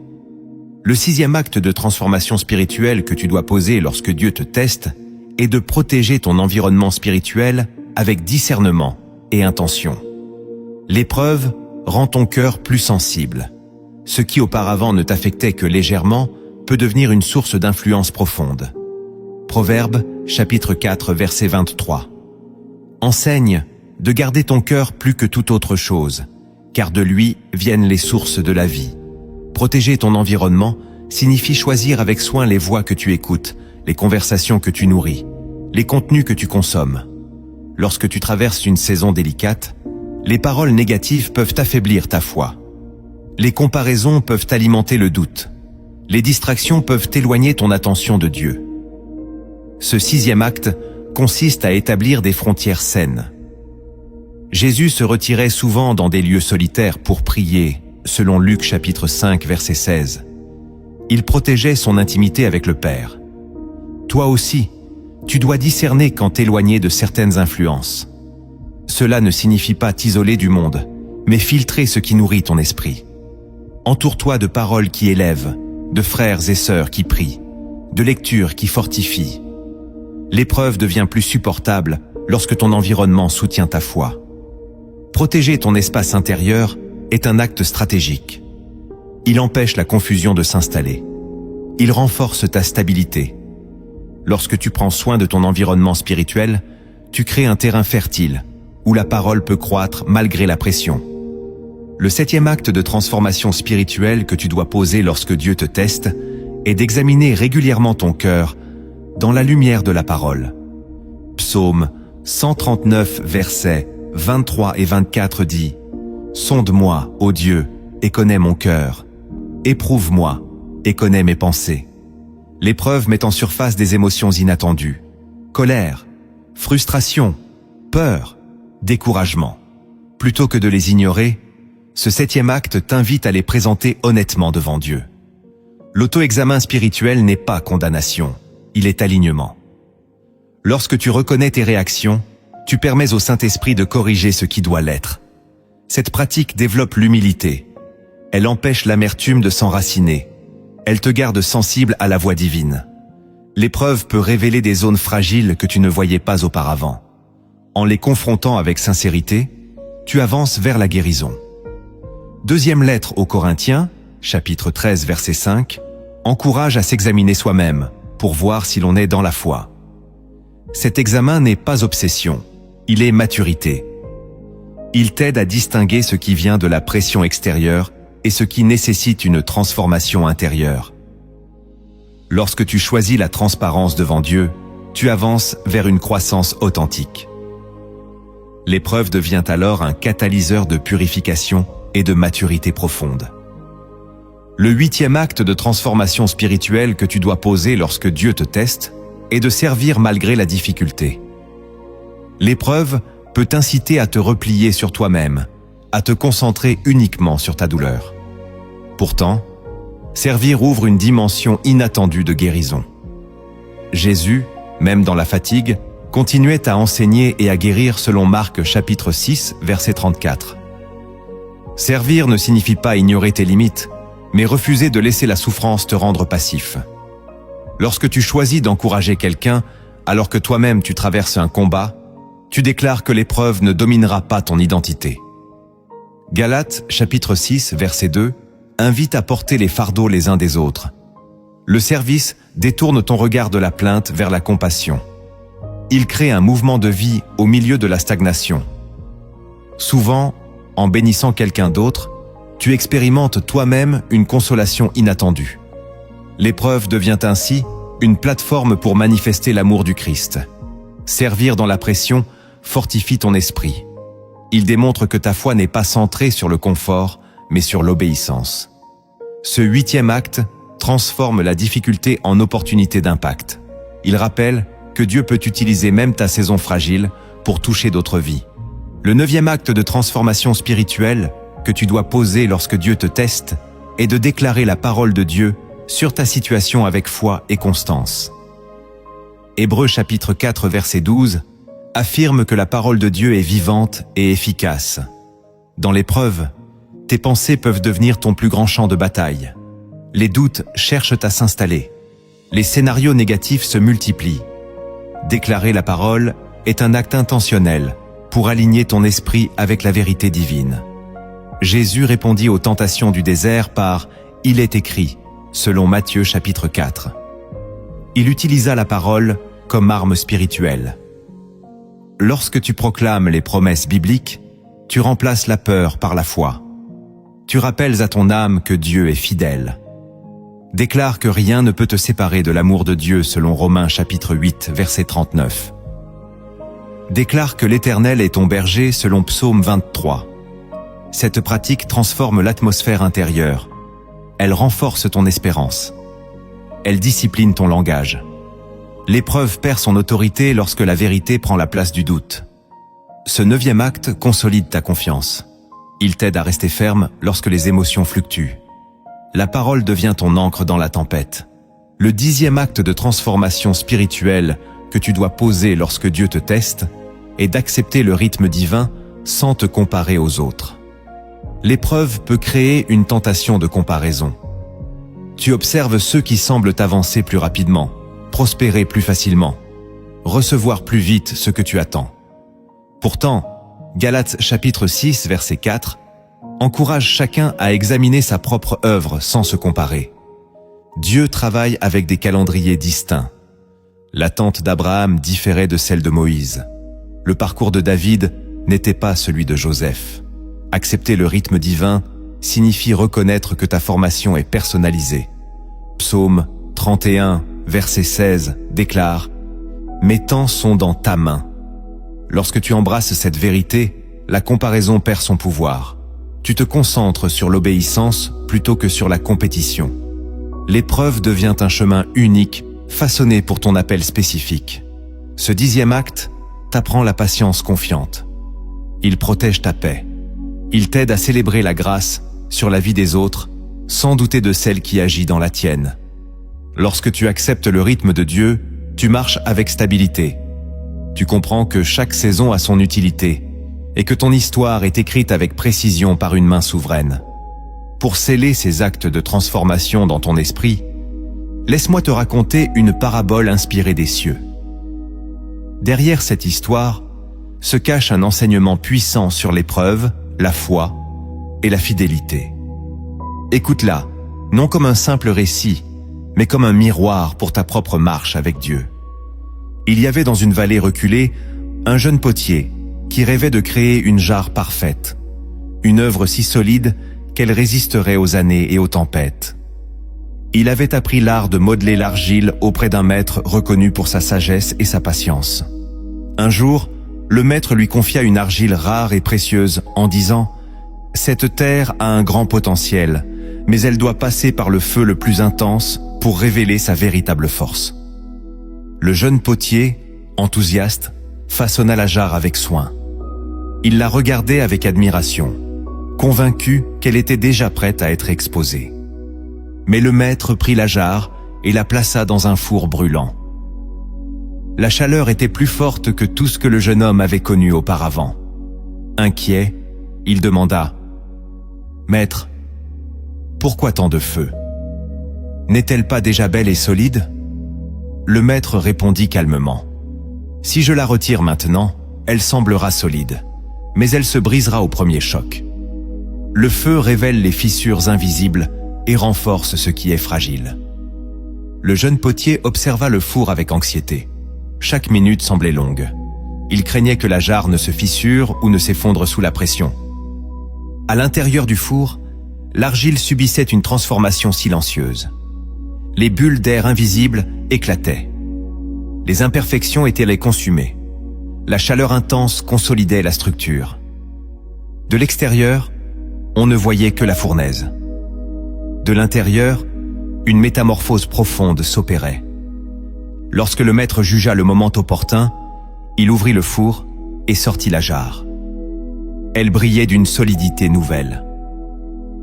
Le sixième acte de transformation spirituelle que tu dois poser lorsque Dieu te teste est de protéger ton environnement spirituel avec discernement et intention. L'épreuve rend ton cœur plus sensible. Ce qui auparavant ne t'affectait que légèrement peut devenir une source d'influence profonde. Proverbe, chapitre 4, verset 23. Enseigne de garder ton cœur plus que toute autre chose, car de lui viennent les sources de la vie. Protéger ton environnement signifie choisir avec soin les voix que tu écoutes, les conversations que tu nourris, les contenus que tu consommes. Lorsque tu traverses une saison délicate, les paroles négatives peuvent affaiblir ta foi. Les comparaisons peuvent alimenter le doute. Les distractions peuvent éloigner ton attention de Dieu. Ce 6e acte consiste à établir des frontières saines. Jésus se retirait souvent dans des lieux solitaires pour prier, selon Luc chapitre 5 verset 16. Il protégeait son intimité avec le Père. Toi aussi, tu dois discerner quand t'éloigner de certaines influences. Cela ne signifie pas t'isoler du monde, mais filtrer ce qui nourrit ton esprit. Entoure-toi de paroles qui élèvent, de frères et sœurs qui prient, de lectures qui fortifient. L'épreuve devient plus supportable lorsque ton environnement soutient ta foi. Protéger ton espace intérieur est un acte stratégique. Il empêche la confusion de s'installer. Il renforce ta stabilité. Lorsque tu prends soin de ton environnement spirituel, tu crées un terrain fertile où la parole peut croître malgré la pression. Le 7e acte de transformation spirituelle que tu dois poser lorsque Dieu te teste est d'examiner régulièrement ton cœur dans la lumière de la parole. Psaume 139, versets 23 et 24 dit « Sonde-moi, ô Dieu, et connais mon cœur. Éprouve-moi, et connais mes pensées. » L'épreuve met en surface des émotions inattendues. Colère, frustration, peur, découragement. Plutôt que de les ignorer, ce 7e acte t'invite à les présenter honnêtement devant Dieu. L'auto-examen spirituel n'est pas condamnation, il est alignement. Lorsque tu reconnais tes réactions, tu permets au Saint-Esprit de corriger ce qui doit l'être. Cette pratique développe l'humilité. Elle empêche l'amertume de s'enraciner. Elle te garde sensible à la voix divine. L'épreuve peut révéler des zones fragiles que tu ne voyais pas auparavant. En les confrontant avec sincérité, tu avances vers la guérison. 2e lettre aux Corinthiens, chapitre 13, verset 5, encourage à s'examiner soi-même pour voir si l'on est dans la foi. Cet examen n'est pas obsession, il est maturité. Il t'aide à distinguer ce qui vient de la pression extérieure et ce qui nécessite une transformation intérieure. Lorsque tu choisis la transparence devant Dieu, tu avances vers une croissance authentique. L'épreuve devient alors un catalyseur de purification et de maturité profonde. Le 8e acte de transformation spirituelle que tu dois poser lorsque Dieu te teste est de servir malgré la difficulté. L'épreuve peut t'inciter à te replier sur toi-même, à te concentrer uniquement sur ta douleur. Pourtant, servir ouvre une dimension inattendue de guérison. Jésus, même dans la fatigue, continuait à enseigner et à guérir selon Marc chapitre 6, verset 34. Servir ne signifie pas ignorer tes limites, mais refuser de laisser la souffrance te rendre passif. Lorsque tu choisis d'encourager quelqu'un, alors que toi-même tu traverses un combat, tu déclares que l'épreuve ne dominera pas ton identité. Galates chapitre 6, verset 2, invite à porter les fardeaux les uns des autres. Le service détourne ton regard de la plainte vers la compassion. Il crée un mouvement de vie au milieu de la stagnation. Souvent, en bénissant quelqu'un d'autre, tu expérimentes toi-même une consolation inattendue. L'épreuve devient ainsi une plateforme pour manifester l'amour du Christ. Servir dans la pression fortifie ton esprit. Il démontre que ta foi n'est pas centrée sur le confort, mais sur l'obéissance. Ce 8e acte transforme la difficulté en opportunité d'impact. Il rappelle que Dieu peut utiliser même ta saison fragile pour toucher d'autres vies. Le 9e acte de transformation spirituelle que tu dois poser lorsque Dieu te teste est de déclarer la parole de Dieu sur ta situation avec foi et constance. Hébreux chapitre 4 verset 12 affirme que la parole de Dieu est vivante et efficace. Dans l'épreuve, tes pensées peuvent devenir ton plus grand champ de bataille. Les doutes cherchent à s'installer. Les scénarios négatifs se multiplient. Déclarer la parole est un acte intentionnel pour aligner ton esprit avec la vérité divine. Jésus répondit aux tentations du désert par « Il est écrit », selon Matthieu chapitre 4. Il utilisa la parole comme arme spirituelle. Lorsque tu proclames les promesses bibliques, tu remplaces la peur par la foi. Tu rappelles à ton âme que Dieu est fidèle. Déclare que rien ne peut te séparer de l'amour de Dieu selon Romains chapitre 8, verset 39. Déclare que l'Éternel est ton berger selon Psaume 23. Cette pratique transforme l'atmosphère intérieure. Elle renforce ton espérance. Elle discipline ton langage. L'épreuve perd son autorité lorsque la vérité prend la place du doute. Ce 9e acte consolide ta confiance. Il t'aide à rester ferme lorsque les émotions fluctuent. La parole devient ton ancre dans la tempête. Le 10e acte de transformation spirituelle que tu dois poser lorsque Dieu te teste est d'accepter le rythme divin sans te comparer aux autres. L'épreuve peut créer une tentation de comparaison. Tu observes ceux qui semblent avancer plus rapidement, prospérer plus facilement, recevoir plus vite ce que tu attends. Pourtant, Galates chapitre 6, verset 4, encourage chacun à examiner sa propre œuvre sans se comparer. Dieu travaille avec des calendriers distincts. L'attente d'Abraham différait de celle de Moïse. Le parcours de David n'était pas celui de Joseph. Accepter le rythme divin signifie reconnaître que ta formation est personnalisée. Psaume 31, verset 16 déclare « Mes temps sont dans ta main ». Lorsque tu embrasses cette vérité, la comparaison perd son pouvoir. Tu te concentres sur l'obéissance plutôt que sur la compétition. L'épreuve devient un chemin unique, façonné pour ton appel spécifique. Ce 10e acte t'apprend la patience confiante. Il protège ta paix. Il t'aide à célébrer la grâce sur la vie des autres, sans douter de celle qui agit dans la tienne. Lorsque tu acceptes le rythme de Dieu, tu marches avec stabilité. Tu comprends que chaque saison a son utilité et que ton histoire est écrite avec précision par une main souveraine. Pour sceller ces actes de transformation dans ton esprit, laisse-moi te raconter une parabole inspirée des cieux. Derrière cette histoire se cache un enseignement puissant sur l'épreuve, la foi et la fidélité. Écoute-la, non comme un simple récit, mais comme un miroir pour ta propre marche avec Dieu. Il y avait dans une vallée reculée un jeune potier qui rêvait de créer une jarre parfaite, une œuvre si solide qu'elle résisterait aux années et aux tempêtes. Il avait appris l'art de modeler l'argile auprès d'un maître reconnu pour sa sagesse et sa patience. Un jour, le maître lui confia une argile rare et précieuse en disant « Cette terre a un grand potentiel, mais elle doit passer par le feu le plus intense pour révéler sa véritable force. » Le jeune potier, enthousiaste, façonna la jarre avec soin. Il la regardait avec admiration, convaincu qu'elle était déjà prête à être exposée. Mais le maître prit la jarre et la plaça dans un four brûlant. La chaleur était plus forte que tout ce que le jeune homme avait connu auparavant. Inquiet, il demanda « Maître, pourquoi tant de feu? N'est-elle pas déjà belle et solide ?» Le maître répondit calmement « Si je la retire maintenant, elle semblera solide, mais elle se brisera au premier choc. Le feu révèle les fissures invisibles et renforce ce qui est fragile. » Le jeune potier observa le four avec anxiété. Chaque minute semblait longue. Il craignait que la jarre ne se fissure ou ne s'effondre sous la pression. À l'intérieur du four, l'argile subissait une transformation silencieuse. Les bulles d'air invisibles éclataient. Les imperfections étaient les consumées. La chaleur intense consolidait la structure. De l'extérieur, on ne voyait que la fournaise. De l'intérieur, une métamorphose profonde s'opérait. Lorsque le maître jugea le moment opportun, il ouvrit le four et sortit la jarre. Elle brillait d'une solidité nouvelle.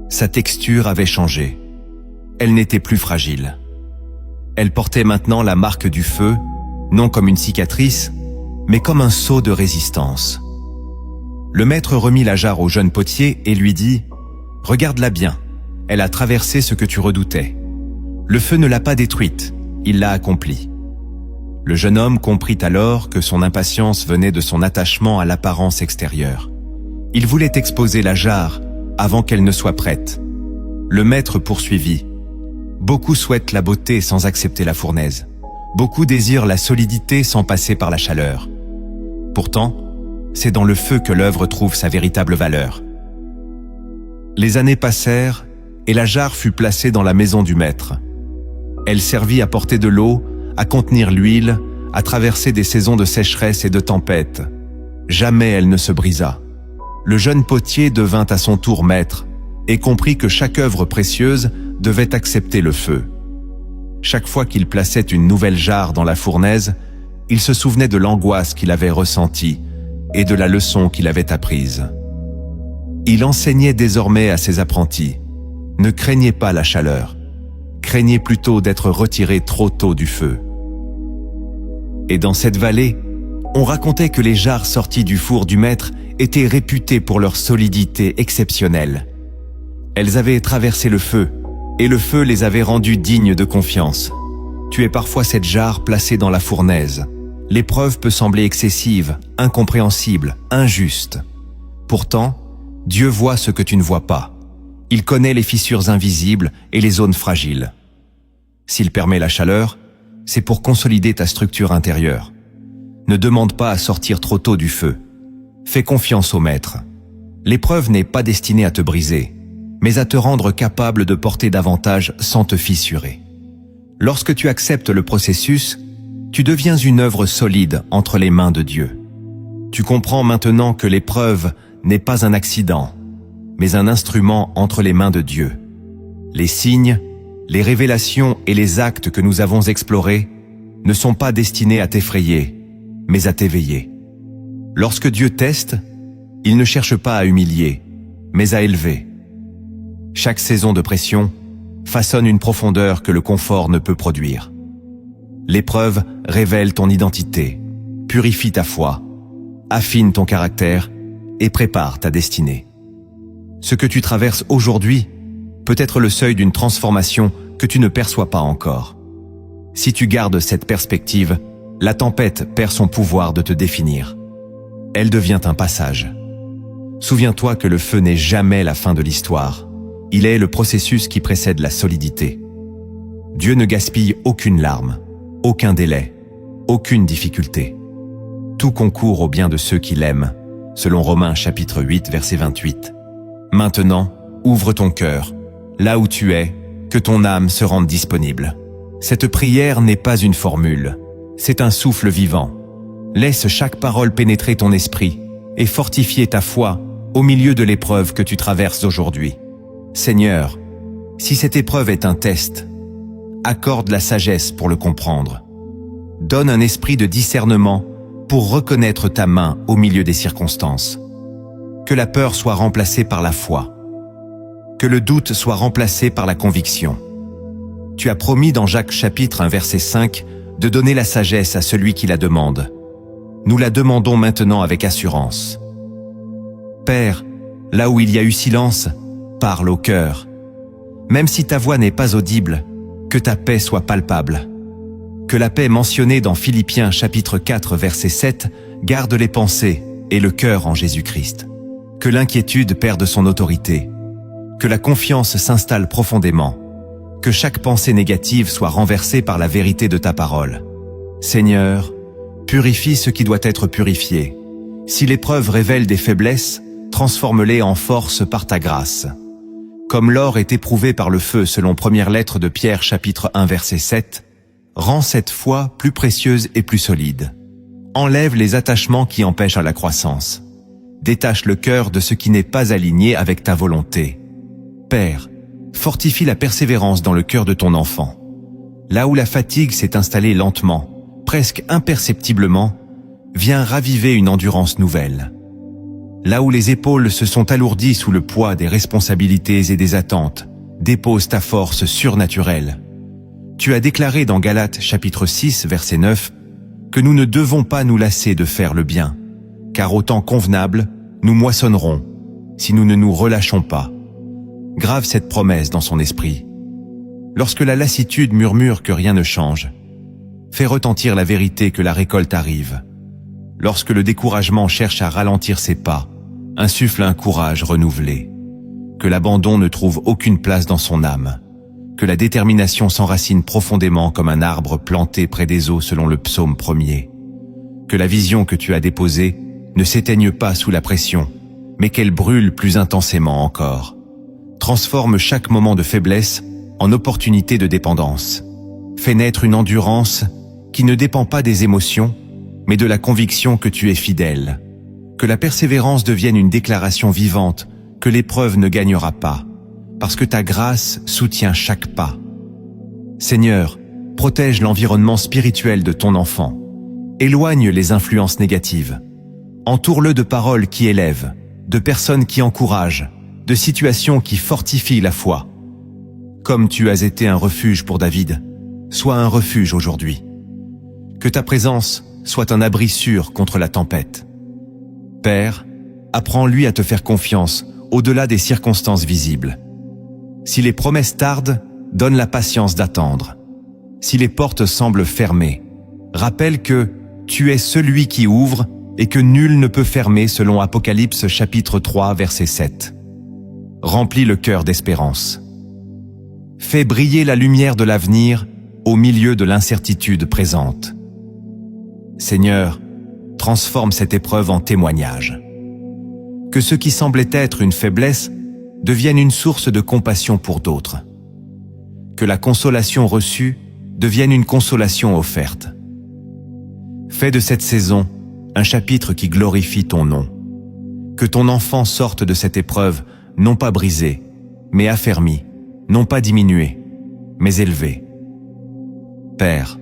Sa texture avait changé. Elle n'était plus fragile. Elle portait maintenant la marque du feu, non comme une cicatrice, mais comme un sceau de résistance. Le maître remit la jarre au jeune potier et lui dit « Regarde-la bien, elle a traversé ce que tu redoutais. Le feu ne l'a pas détruite, il l'a accomplie. » Le jeune homme comprit alors que son impatience venait de son attachement à l'apparence extérieure. Il voulait exposer la jarre, avant qu'elle ne soit prête. Le maître poursuivit. Beaucoup souhaitent la beauté sans accepter la fournaise. Beaucoup désirent la solidité sans passer par la chaleur. Pourtant, c'est dans le feu que l'œuvre trouve sa véritable valeur. Les années passèrent et la jarre fut placée dans la maison du maître. Elle servit à porter de l'eau, à contenir l'huile, à traverser des saisons de sécheresse et de tempête. Jamais elle ne se brisa. Le jeune potier devint à son tour maître et comprit que chaque œuvre précieuse devait accepter le feu. Chaque fois qu'il plaçait une nouvelle jarre dans la fournaise, il se souvenait de l'angoisse qu'il avait ressentie et de la leçon qu'il avait apprise. Il enseignait désormais à ses apprentis. Ne craignez pas la chaleur, craignez plutôt d'être retiré trop tôt du feu. Et dans cette vallée, on racontait que les jarres sorties du four du maître étaient réputées pour leur solidité exceptionnelle. Elles avaient traversé le feu, et le feu les avait rendues dignes de confiance. Tu es parfois cette jarre placée dans la fournaise. L'épreuve peut sembler excessive, incompréhensible, injuste. Pourtant, Dieu voit ce que tu ne vois pas. Il connaît les fissures invisibles et les zones fragiles. S'il permet la chaleur, c'est pour consolider ta structure intérieure. Ne demande pas à sortir trop tôt du feu. Fais confiance au maître. L'épreuve n'est pas destinée à te briser, mais à te rendre capable de porter davantage sans te fissurer. Lorsque tu acceptes le processus, tu deviens une œuvre solide entre les mains de Dieu. Tu comprends maintenant que l'épreuve n'est pas un accident, mais un instrument entre les mains de Dieu. Les signes, les révélations et les actes que nous avons explorés ne sont pas destinés à t'effrayer, mais à t'éveiller. Lorsque Dieu teste, il ne cherche pas à humilier, mais à élever. Chaque saison de pression façonne une profondeur que le confort ne peut produire. L'épreuve révèle ton identité, purifie ta foi, affine ton caractère et prépare ta destinée. Ce que tu traverses aujourd'hui peut être le seuil d'une transformation que tu ne perçois pas encore. Si tu gardes cette perspective, la tempête perd son pouvoir de te définir. Elle devient un passage. Souviens-toi que le feu n'est jamais la fin de l'histoire. Il est le processus qui précède la solidité. Dieu ne gaspille aucune larme, aucun délai, aucune difficulté. Tout concourt au bien de ceux qui l'aiment, selon Romains chapitre 8, verset 28. Maintenant, ouvre ton cœur. Là où tu es, que ton âme se rende disponible. Cette prière n'est pas une formule, c'est un souffle vivant. Laisse chaque parole pénétrer ton esprit et fortifier ta foi au milieu de l'épreuve que tu traverses aujourd'hui. Seigneur, si cette épreuve est un test, accorde la sagesse pour le comprendre. Donne un esprit de discernement pour reconnaître ta main au milieu des circonstances. Que la peur soit remplacée par la foi. Que le doute soit remplacé par la conviction. Tu as promis dans Jacques chapitre 1 verset 5 de donner la sagesse à celui qui la demande. Nous la demandons maintenant avec assurance. Père, là où il y a eu silence, parle au cœur. Même si ta voix n'est pas audible, que ta paix soit palpable. Que la paix mentionnée dans Philippiens chapitre 4 verset 7 garde les pensées et le cœur en Jésus-Christ. Que l'inquiétude perde son autorité. Que la confiance s'installe profondément. Que chaque pensée négative soit renversée par la vérité de ta parole. Seigneur, purifie ce qui doit être purifié. Si l'épreuve révèle des faiblesses, transforme-les en force par ta grâce. Comme l'or est éprouvé par le feu selon première lettre de Pierre chapitre 1 verset 7, rends cette foi plus précieuse et plus solide. Enlève les attachements qui empêchent la croissance. Détache le cœur de ce qui n'est pas aligné avec ta volonté. Père, fortifie la persévérance dans le cœur de ton enfant. Là où la fatigue s'est installée lentement, presque imperceptiblement, viens raviver une endurance nouvelle. Là où les épaules se sont alourdies sous le poids des responsabilités et des attentes, dépose ta force surnaturelle. Tu as déclaré dans Galates chapitre 6 verset 9 que nous ne devons pas nous lasser de faire le bien, car au temps convenable, nous moissonnerons si nous ne nous relâchons pas. Grave cette promesse dans son esprit. Lorsque la lassitude murmure que rien ne change, fais retentir la vérité que la récolte arrive. Lorsque le découragement cherche à ralentir ses pas, insuffle un courage renouvelé. que l'abandon ne trouve aucune place dans son âme, que la détermination s'enracine profondément comme un arbre planté près des eaux selon le psaume 1er, que la vision que tu as déposée ne s'éteigne pas sous la pression, mais qu'elle brûle plus intensément encore. Transforme chaque moment de faiblesse en opportunité de dépendance. Fais naître une endurance qui ne dépend pas des émotions, mais de la conviction que tu es fidèle. Que la persévérance devienne une déclaration vivante que l'épreuve ne gagnera pas, parce que ta grâce soutient chaque pas. Seigneur, protège l'environnement spirituel de ton enfant. Éloigne les influences négatives. Entoure-le de paroles qui élèvent, de personnes qui encouragent, de situations qui fortifient la foi. Comme tu as été un refuge pour David, sois un refuge aujourd'hui. Que ta présence soit un abri sûr contre la tempête. Père, apprends-lui à te faire confiance au-delà des circonstances visibles. Si les promesses tardent, donne la patience d'attendre. Si les portes semblent fermées, rappelle que tu es celui qui ouvre et que nul ne peut fermer selon Apocalypse chapitre 3 verset 7. Remplis le cœur d'espérance. Fais briller la lumière de l'avenir au milieu de l'incertitude présente. Seigneur, transforme cette épreuve en témoignage. Que ce qui semblait être une faiblesse devienne une source de compassion pour d'autres. Que la consolation reçue devienne une consolation offerte. Fais de cette saison un chapitre qui glorifie ton nom. Que ton enfant sorte de cette épreuve non pas brisé, mais affermi, non pas diminué, mais élevé. Père,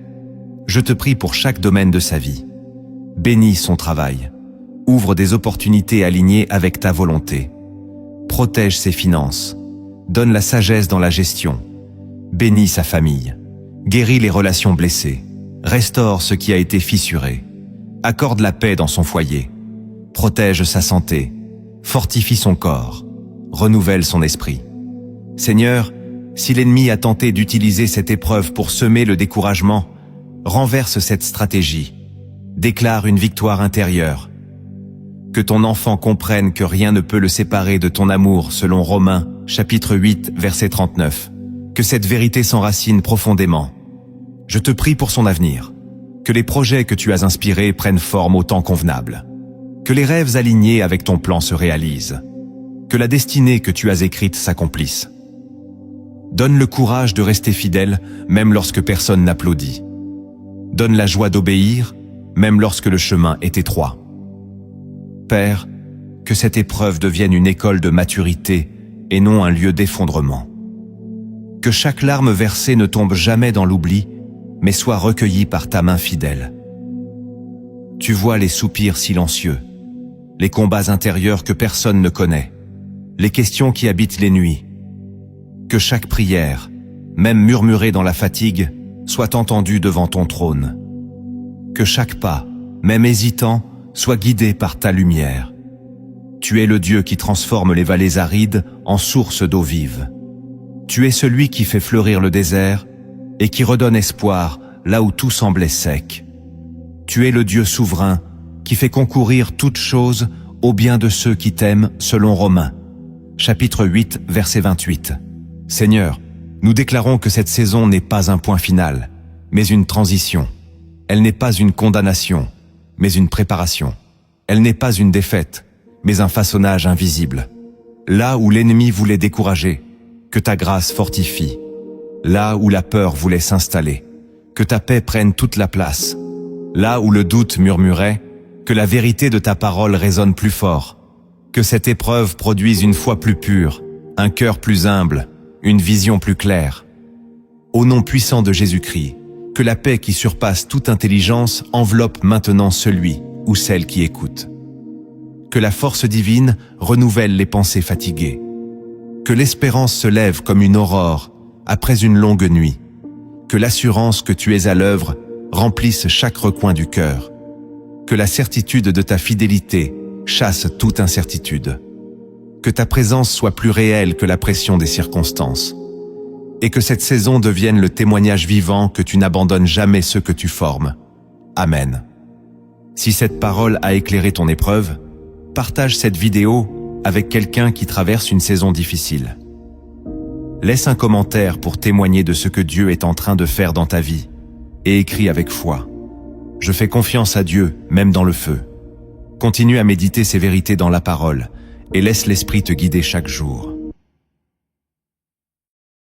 je te prie pour chaque domaine de sa vie. Bénis son travail. Ouvre des opportunités alignées avec ta volonté. Protège ses finances. Donne la sagesse dans la gestion. Bénis sa famille. Guéris les relations blessées. Restaure ce qui a été fissuré. Accorde la paix dans son foyer. Protège sa santé. Fortifie son corps. Renouvelle son esprit. Seigneur, si l'ennemi a tenté d'utiliser cette épreuve pour semer le découragement, renverse cette stratégie. Déclare une victoire intérieure. Que ton enfant comprenne que rien ne peut le séparer de ton amour selon Romains, chapitre 8, verset 39. Que cette vérité s'enracine profondément. Je te prie pour son avenir. Que les projets que tu as inspirés prennent forme au temps convenable. Que les rêves alignés avec ton plan se réalisent. Que la destinée que tu as écrite s'accomplisse. Donne le courage de rester fidèle, même lorsque personne n'applaudit. Donne la joie d'obéir, même lorsque le chemin est étroit. Père, que cette épreuve devienne une école de maturité et non un lieu d'effondrement. Que chaque larme versée ne tombe jamais dans l'oubli, mais soit recueillie par ta main fidèle. Tu vois les soupirs silencieux, les combats intérieurs que personne ne connaît, les questions qui habitent les nuits. Que chaque prière, même murmurée dans la fatigue, soit entendue devant ton trône. Que chaque pas, même hésitant, soit guidé par ta lumière. Tu es le Dieu qui transforme les vallées arides en sources d'eau vive. Tu es celui qui fait fleurir le désert et qui redonne espoir là où tout semblait sec. Tu es le Dieu souverain qui fait concourir toutes choses au bien de ceux qui t'aiment selon Romains, chapitre 8, verset 28. Seigneur, nous déclarons que cette saison n'est pas un point final, mais une transition. Elle n'est pas une condamnation, mais une préparation. Elle n'est pas une défaite, mais un façonnage invisible. Là où l'ennemi voulait décourager, que ta grâce fortifie. Là où la peur voulait s'installer, que ta paix prenne toute la place. Là où le doute murmurait, que la vérité de ta parole résonne plus fort. Que cette épreuve produise une foi plus pure, un cœur plus humble, une vision plus claire. Au nom puissant de Jésus-Christ, que la paix qui surpasse toute intelligence enveloppe maintenant celui ou celle qui écoute. Que la force divine renouvelle les pensées fatiguées. Que l'espérance se lève comme une aurore après une longue nuit. Que l'assurance que tu es à l'œuvre remplisse chaque recoin du cœur. Que la certitude de ta fidélité chasse toute incertitude. Que ta présence soit plus réelle que la pression des circonstances. Et que cette saison devienne le témoignage vivant que tu n'abandonnes jamais ceux que tu formes. Amen. Si cette parole a éclairé ton épreuve, partage cette vidéo avec quelqu'un qui traverse une saison difficile. Laisse un commentaire pour témoigner de ce que Dieu est en train de faire dans ta vie et écris avec foi. Je fais confiance à Dieu, même dans le feu. Continue à méditer ces vérités dans la parole et laisse l'Esprit te guider chaque jour.